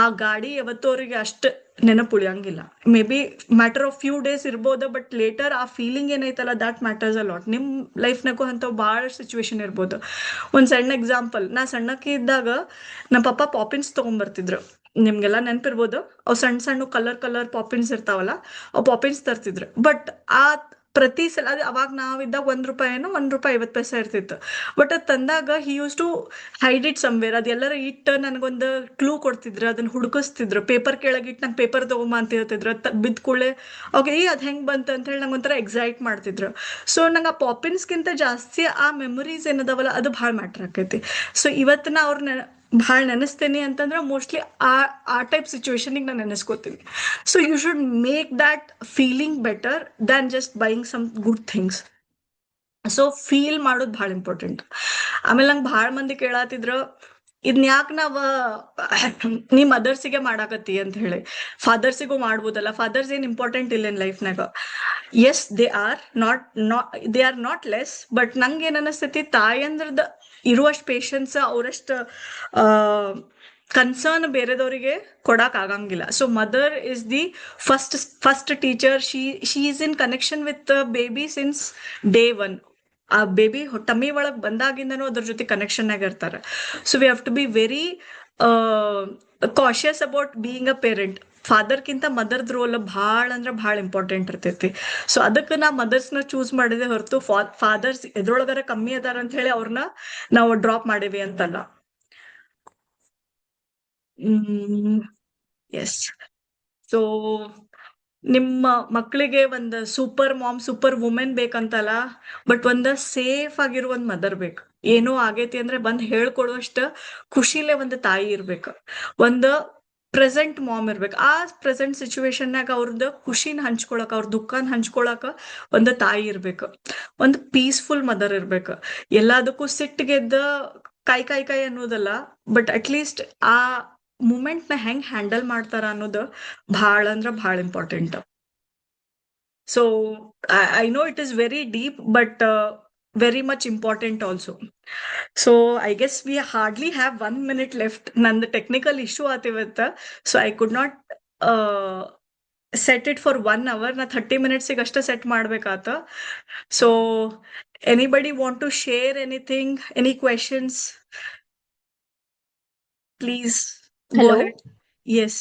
ಆ ಗಾಡಿ ಯಾವತ್ತೂ ಅವ್ರಿಗೆ ಅಷ್ಟು ನೆನಪುಳಿಯಂಗಿಲ್ಲ. Maybe matter of few days ಇರ್ಬೋದು, ಬಟ್ ಲೇಟರ್ ಆ ಫೀಲಿಂಗ್ ಏನೈತಲ್ಲ ದಾಟ್ ಮ್ಯಾಟರ್ಸ್ ಅ ಲಾಟ್. ನಿಮ್ಮ ಲೈಫ್ನಾಗೂ ಅಂಥವು ಭಾಳ ಸಿಚುವೇಶನ್ ಇರ್ಬೋದು. ಒಂದು ಸಣ್ಣ ಎಕ್ಸಾಂಪಲ್, ನಾ ಸಣ್ಣಕ್ಕೆ ಇದ್ದಾಗ ನಮ್ಮ ಪಪ್ಪ ಪಾಪಿನ್ಸ್ ತೊಗೊಂಬರ್ತಿದ್ರು. ನಿಮ್ಗೆಲ್ಲ ನೆನಪಿರ್ಬೋದು, ಅವು ಸಣ್ಣ ಸಣ್ಣ ಕಲರ್ ಪಾಪಿನ್ಸ್ ಇರ್ತಾವಲ್ಲ, ಅವು ಪಾಪಿನ್ಸ್ ತರ್ತಿದ್ರು. ಬಟ್ ಆ ಪ್ರತಿ ಸಲ ಅದು ಅವಾಗ ನಾವಿದ್ದಾಗ ₹1 ₹1.50 ಇರ್ತಿತ್ತು. ಬಟ್ ಅದು ತಂದಾಗ he use to hide it somewhere. ಅದು ಎಲ್ಲರ ಇಟ್ಟು ನನಗೊಂದು ಕ್ಲೂ ಕೊಡ್ತಿದ್ರು, ಅದನ್ನ ಹುಡುಕಿಸ್ತಿದ್ರು. ಪೇಪರ್ ಕೆಳಗಿಟ್ಟು ನಂಗೆ ಪೇಪರ್ ತಗೊಂಬ ಅಂತ ಹೇಳ್ತಿದ್ರು. ಅದು ಬಿದ್ದ ಕೂಡಲೇ ಓಕೆ ಅದು ಹೆಂಗೆ ಬಂತು ಅಂತ ಹೇಳಿ ನಂಗೆ ಒಂಥರ ಎಕ್ಸೈಟ್ ಮಾಡ್ತಿದ್ರು. ಸೊ ನಂಗೆ ಆ ಪಾಪಿನ್ಸ್ಗಿಂತ ಜಾಸ್ತಿ ಆ ಮೆಮೊರೀಸ್ ಏನದಾವಲ್ಲ ಅದು ಭಾಳ ಮ್ಯಾಟ್ರ್ ಆಕೈತಿ. ಸೊ ಇವತ್ತು ನಾ ಅವ್ರನ್ನ ಭಾಳ ನೆನೆಸ್ತೇನೆ ಅಂತಂದ್ರೆ ಮೋಸ್ಟ್ಲಿ ಆ ಟೈಪ್ ಸಿಚುವೇಶನಿಗೆ ನಾನು ನೆನೆಸ್ಕೋತೀನಿ. So you should make that feeling better than just buying some good things. So feel ಮಾಡೋದು ಭಾಳ ಇಂಪಾರ್ಟೆಂಟ್. ಆಮೇಲೆ ನಂಗೆ ಭಾಳ ಮಂದಿ ಕೇಳತ್ತಿದ್ರು, ಇದನ್ನ ಯಾಕೆ ನಾವ ನೀ ಮದರ್ಸಿಗೆ ಮಾಡಾಕತ್ತಿ ಅಂತ ಹೇಳಿ. ಫಾದರ್ಸಿಗೂ ಮಾಡ್ಬೋದಲ್ಲ, ಫಾದರ್ಸ್ ಏನ್ ಇಂಪಾರ್ಟೆಂಟ್ ಇಲ್ಲ ಲೈಫ್ನಾಗ. Yes, they are not less. But ನಂಗೆ ಏನ್ ಅನಿಸ್ತೈತಿ, ತಾಯಂದ್ರದ ಇರುವಷ್ಟು ಪೇಷನ್ಸ್, ಅವರಷ್ಟು ಕನ್ಸರ್ನ್ ಬೇರೆದವರಿಗೆ ಕೊಡಕ್ ಆಗಂಗಿಲ್ಲ. So mother is the first teacher. She is in connection with baby since day one. ಆ ಬೇಬಿ ಟಮ್ಮಿ ಒಳಗ್ ಬಂದಾಗಿಂದನೂ ಅದ್ರ ಜೊತೆ ಕನೆಕ್ಷನ್ ಆಗಿ ಇರ್ತಾರೆ. So we have to be very cautious about being a parent. ಫಾದರ್ಕಿಂತ ಮದರ್ದ್ ರೋಲ್ ಭಾಳ ಅಂದ್ರೆ ಭಾಳ ಇಂಪಾರ್ಟೆಂಟ್ ಇರ್ತೈತಿ. ಸೊ ಅದಕ್ಕೆ ನಾ ಮದರ್ಸ್ನ ಚೂಸ್ ಮಾಡಿದೆ ಹೊರತು ಫಾದರ್ಸ್ ಎದ್ರೊಳಗಾರ ಕಮ್ಮಿ ಅದಾರ ಅಂತ ಹೇಳಿ ಅವ್ರನ್ನ ನಾವು ಡ್ರಾಪ್ ಮಾಡೇವಿ ಅಂತಲ್ಲ. ಎಸ್. ಸೊ ನಿಮ್ಮ ಮಕ್ಕಳಿಗೆ ಒಂದು ಸೂಪರ್ ಮಾಮ್, ಸೂಪರ್ ವುಮೆನ್ ಬೇಕಂತಲ್ಲ, ಬಟ್ ಒಂದು ಸೇಫ್ ಆಗಿರೋ ಒಂದು ಮದರ್ ಬೇಕು. ಏನೋ ಆಗೈತಿ ಅಂದ್ರೆ ಬಂದ್ ಹೇಳ್ಕೊಡುವಷ್ಟ ಖುಷಿಲೇ ಒಂದು ತಾಯಿ ಇರ್ಬೇಕು. ಒಂದು ಪ್ರೆಸೆಂಟ್ ಮಾಮ್ ಇರ್ಬೇಕು. ಆ ಪ್ರೆಸೆಂಟ್ ಸಿಚುವೇಶನ್ನಾಗ ಅವ್ರದ್ದು ಖುಷಿನ ಹಂಚ್ಕೊಳಕ, ಅವ್ರ ದುಃಖನ ಹಂಚ್ಕೊಳಕ ಒಂದು ತಾಯಿ ಇರ್ಬೇಕು. ಒಂದು ಪೀಸ್ಫುಲ್ ಮದರ್ ಇರ್ಬೇಕು. ಎಲ್ಲದಕ್ಕೂ ಸಿಟ್ಟಿಗೆದ್ದ ಕಾಯಿ ಅನ್ನೋದಲ್ಲ, ಬಟ್ ಅಟ್ಲೀಸ್ಟ್ ಆ ಮೂಮೆಂಟ್ನ ಹೆಂಗ್ ಹ್ಯಾಂಡಲ್ ಮಾಡ್ತಾರ ಅನ್ನೋದು ಭಾಳ ಅಂದ್ರೆ ಭಾಳ important. So I know it is very deep, but very much important also. So I guess we hardly have 1 minute left. Nanದು technical issue ಆತಿವತ್ತ, so I could not uh, set it for 1 hour. ನಾ 30 minutes ಅಷ್ಟೇ set ಮಾಡ್ಬೇಕಾತ. So anybody want to share anything, any questions? Please go Hello. ahead. Yes.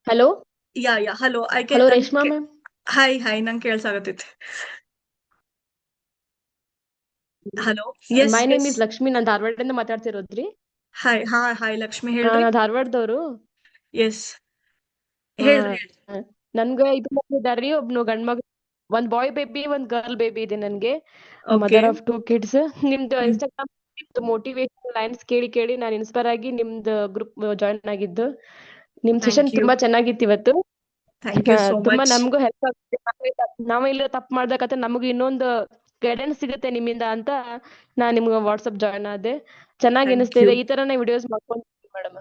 Hello. Yeah. Hello. Hello, Reshma ma'am. Hi. ನಂಗೆ ಕೇಳ್ಸಾಗತ್ತೈತಿ. Hello. Yes. My name is Lakshmi. ನಾನು ಧಾರವಾಡದಿಂದ ಮಾತಾಡ್ತಿರೋದ್ರಿ. Hi Lakshmi ಹೇಳ್ರಿ. ನಾ ಧಾರವಾಡದವರು. Yes. ಹೇಳ್ರಿ. ನನ್ಗ ಇದು ಇದಾರ್ರಿ, ಒಬ್ನು ಗಂಡ್ ಮಗ, ಒಂದ್ ಬಾಯ್ ಬೇಬಿ, ಒಂದ್ ಗರ್ಲ್ ಬೇಬಿ ಇದೆ ನನ್ಗೆ. Okay. Mother of 2 kids. ನಿಮ್ದು ಇನ್ಸ್ಟಾಗ್ರಾಮ್ ಮೋಟಿವೇಶನಲ್ ಲೈನ್ಸ್ ಕೇಳಿ ನಾನು ಇನ್ಸ್ಪೈರ್ ಆಗಿ ನಿಮ್ದು ಗ್ರೂಪ್ ಜಾಯಿನ್ ಆಗಿದ್ದು. ನಿಮ್ Thank ಸೆಷನ್ you. ತುಂಬಾ ಚೆನ್ನಾಗಿತ್ತು ಇವತ್ತು. Thank you so ತುಂಬಾ much. ನಮಗೂ ಹೆಲ್ಪ್ ಆಗುತ್ತೆ. ನಾವ್ ಇಲ್ಲ ತಪ್ಪು ಮಾಡ್ಬೇಕಂತ ನಮಗೂ ಇನ್ನೊಂದು ಗೈಡೆನ್ಸ್ ಸಿಗುತ್ತೆ ನಿಮ್ಮಿಂದ ಅಂತ ನಾನ್ ನಿಮ್ಗೆ ವಾಟ್ಸಪ್ ಜಾಯಿನ್ ಆದೆ. ಚೆನ್ನಾಗಿ Thank ಅನಿಸ್ತಿದೆ. you. ಈ ತರನೇ ವಿಡಿಯೋಸ್ ಮಾಡ್ಕೊಂತೀನಿ madam.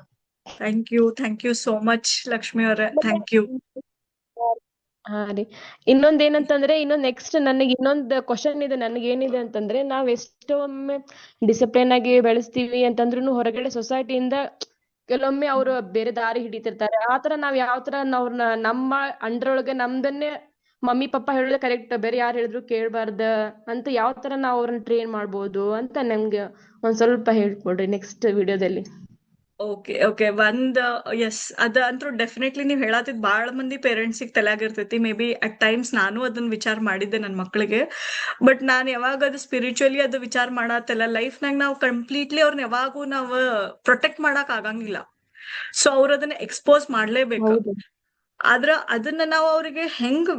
Thank you so much Lakshmi ಅವರೇ. Thank you. ಹಾ ರೀ. ಇನ್ನೊಂದ್ ಏನಂತಂದ್ರೆ, ನೆಕ್ಸ್ಟ್ ನನಗೆ ಇನ್ನೊಂದ್ ಕ್ವಶನ್ ಇದೆ. ನನಗೆ ಏನಿದೆ ಅಂತಂದ್ರೆ, ನಾವ್ ಎಷ್ಟೊಮ್ಮೆ ಡಿಸಿಪ್ಲಿನ್ ಆಗಿ ಬೆಳೆಸ್ತೀವಿ ಅಂತಂದ್ರೂ ಹೊರಗಡೆ ಸೊಸೈಟಿಯಿಂದ ಕೆಲವೊಮ್ಮೆ ಅವ್ರು ಬೇರೆ ದಾರಿ ಹಿಡಿತಿರ್ತಾರೆ. ಆತರ ನಾವ್ ಯಾವ ತರ ಅವ್ರನ್ನ ನಮ್ಮ ಅಂಡರ್ ಒಳಗೆ ನಮ್ದನ್ನೇ ಮಮ್ಮಿ ಪಪ್ಪ ಹೇಳಿದ್ರೆ ಕರೆಕ್ಟ್, ಬೇರೆ ಯಾರು ಹೇಳಿದ್ರು ಕೇಳ್ಬಾರ್ದ ಅಂತ ಯಾವ ತರ ನಾವ್ ಅವ್ರನ್ನ ಟ್ರೈನ್ ಮಾಡ್ಬೋದು ಅಂತ ನಮ್ಗೆ ಒಂದ್ ಸ್ವಲ್ಪ ಹೇಳ್ಕೊಡ್ರಿ ನೆಕ್ಸ್ಟ್ ವಿಡಿಯೋದಲ್ಲಿ. ಓಕೆ. ಎಸ್, ಅದ ಅಂತೂ ಡೆಫಿನೆಟ್ಲಿ ನೀವು ಹೇಳತ್ತಿದ್ ಭಾಳ ಮಂದಿ ಪೇರೆಂಟ್ಸಿಗೆ ತಲೆಯಾಗಿರ್ತೈತಿ. ಮೇ ಬಿ ಅಟ್ ಟೈಮ್ಸ್ ನಾನು ಅದನ್ನ ವಿಚಾರ ಮಾಡಿದ್ದೆ ನನ್ನ ಮಕ್ಕಳಿಗೆ. ಬಟ್ ನಾನು ಯಾವಾಗ ಅದು ಸ್ಪಿರಿಚುವಲಿ ಅದು ವಿಚಾರ ಮಾಡತ್ತಲ್ಲ, ಲೈಫ್ನಾಗ ನಾವು ಕಂಪ್ಲೀಟ್ಲಿ ಅವ್ರನ್ನ ಯಾವಾಗೂ ನಾವು ಪ್ರೊಟೆಕ್ಟ್ ಮಾಡಕ್ ಆಗಂಗಿಲ್ಲ. ಸೊ ಅವ್ರ ಅದನ್ನ ಎಕ್ಸ್ಪೋಸ್ ಮಾಡ್ಲೇಬೇಕು. ಹೌದು. ಆದ್ರ ಅದನ್ನ ನಾವು ಅವ್ರಿಗೆ ಹೆಂಗ್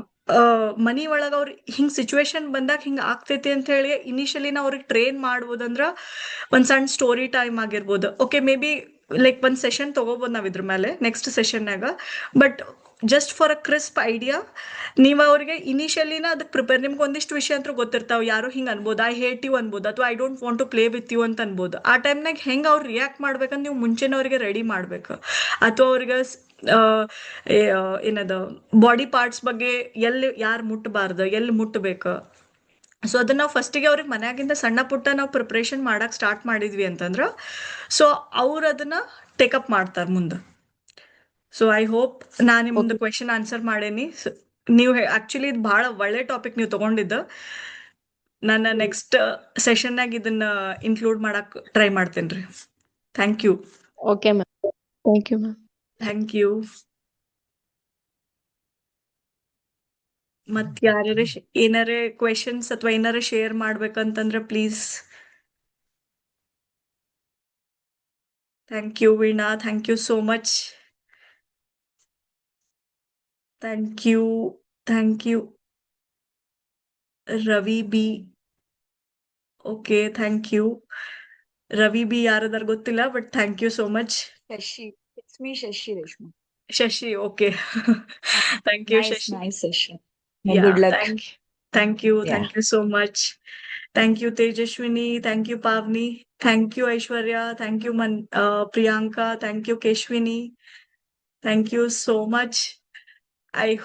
ಮನಿ ಒಳಗ ಅವ್ರ ಹಿಂಗ್ ಸಿಚುವೇಶನ್ ಬಂದಾಗ ಹಿಂಗ ಆಗ್ತೈತಿ ಅಂತ ಹೇಳಿ ಇನಿಷಿಯಲಿ ನಾವು ಅವ್ರಿಗೆ ಟ್ರೈನ್ ಮಾಡ್ಬೋದಂದ್ರ ಒಂದ್ ಸಣ್ಣ ಸ್ಟೋರಿ ಟೈಮ್ ಆಗಿರ್ಬೋದು. ಓಕೆ, ಮೇ ಬಿ ಲೈಕ್ ಒಂದ್ ಸೆಷನ್ ತಗೋಬೋದು ನಾವ್ ಇದ್ರ ಮೇಲೆ ನೆಕ್ಸ್ಟ್ ಸೆಷನ್ನಾಗ. But just for a crisp idea, ನೀವು ಅವ್ರಿಗೆ ಇನಿಷಿಯಲಿನ ಅದಕ್ಕೆ ಪ್ರಿಪೇರ್, ನಿಮ್ಗೆ ಒಂದಿಷ್ಟು ವಿಷಯ ಅಂತ ಗೊತ್ತಿರ್ತಾವ. ಯಾರು ಹಿಂಗೆ ಅನ್ಬೋದು, ಐ ಹೇಟ್ ಯು ಅನ್ಬೋದು, ಅಥವಾ I don't want to play with you ಅಂತ ಅನ್ಬೋದು. ಆ ಟೈಮ್ನಾಗ ಹೆಂಗೆ ಅವ್ರು ರಿಯಾಕ್ಟ್ ಮಾಡ್ಬೇಕಂತ ನೀವು ಮುಂಚೆನೇ ಅವ್ರಿಗೆ ರೆಡಿ ಮಾಡ್ಬೇಕು. ಅಥವಾ ಅವ್ರಿಗೆ ಏನದ ಬಾಡಿ ಪಾರ್ಟ್ಸ್ ಬಗ್ಗೆ ಎಲ್ಲಿ ಯಾರು ಮುಟ್ಟಬಾರ್ದು, ಎಲ್ಲಿ ಮುಟ್ಟಬೇಕು. ಸೊ ಅದನ್ನ ನಾವು ಫಸ್ಟಿಗೆ ಅವ್ರಿಗೆ ಮನ್ಯಾಗಿಂದ ಸಣ್ಣ ಪುಟ್ಟ ನಾವು ಪ್ರಿಪ್ರೇಷನ್ ಮಾಡಕ್ ಸ್ಟಾರ್ಟ್ ಮಾಡಿದ್ವಿ ಅಂತಂದ್ರ ಸೊ ಅವ್ರು ಅದನ್ನ ಟೇಕಪ್ ಮಾಡ್ತಾರೆ ಮುಂದೆ. ಸೊ ಐ ಹೋಪ್ ನಾನು ನಿಮ್ದು ಕ್ವೆಶನ್ ಆನ್ಸರ್ ಮಾಡೇನಿ. ನೀವು ಆಕ್ಚುಲಿ ಇದು ಬಹಳ ಒಳ್ಳೆ ಟಾಪಿಕ್ ನೀವು ತಗೊಂಡಿದ್ದು. ನನ್ನ ನೆಕ್ಸ್ಟ್ ಸೆಷನ್ನಾಗ ಇದನ್ನ ಇನ್ಕ್ಲೂಡ್ ಮಾಡಕ್ ಟ್ರೈ ಮಾಡ್ತೇನ್ರಿ. Thank you. Okay ma'am. Thank you ma'am. Thank you. ಮತ್ ಯಾರ್ಯಾರ ಏನಾರ ಕ್ವೆಶನ್ಸ್ ಅಥವಾ ಏನಾರ ಶೇರ್ ಮಾಡ್ಬೇಕಂತಂದ್ರೆ please. Thank you Veena. Thank you so much. Thank you Ravi B. Okay, thank you Ravi B. ಯಾರದಾರ ಗೊತ್ತಿಲ್ಲ, but thank you so much. Shashi. It's me, Shashi Reshma. Shashi. Okay. Thank you Shashi. Nice session. Yeah, Good luck. thank you so much. Thank you Tejashwini, thank you Pavni, thank you Aishwarya, thank you Priyanka, thank you Keshwini, thank you so much. I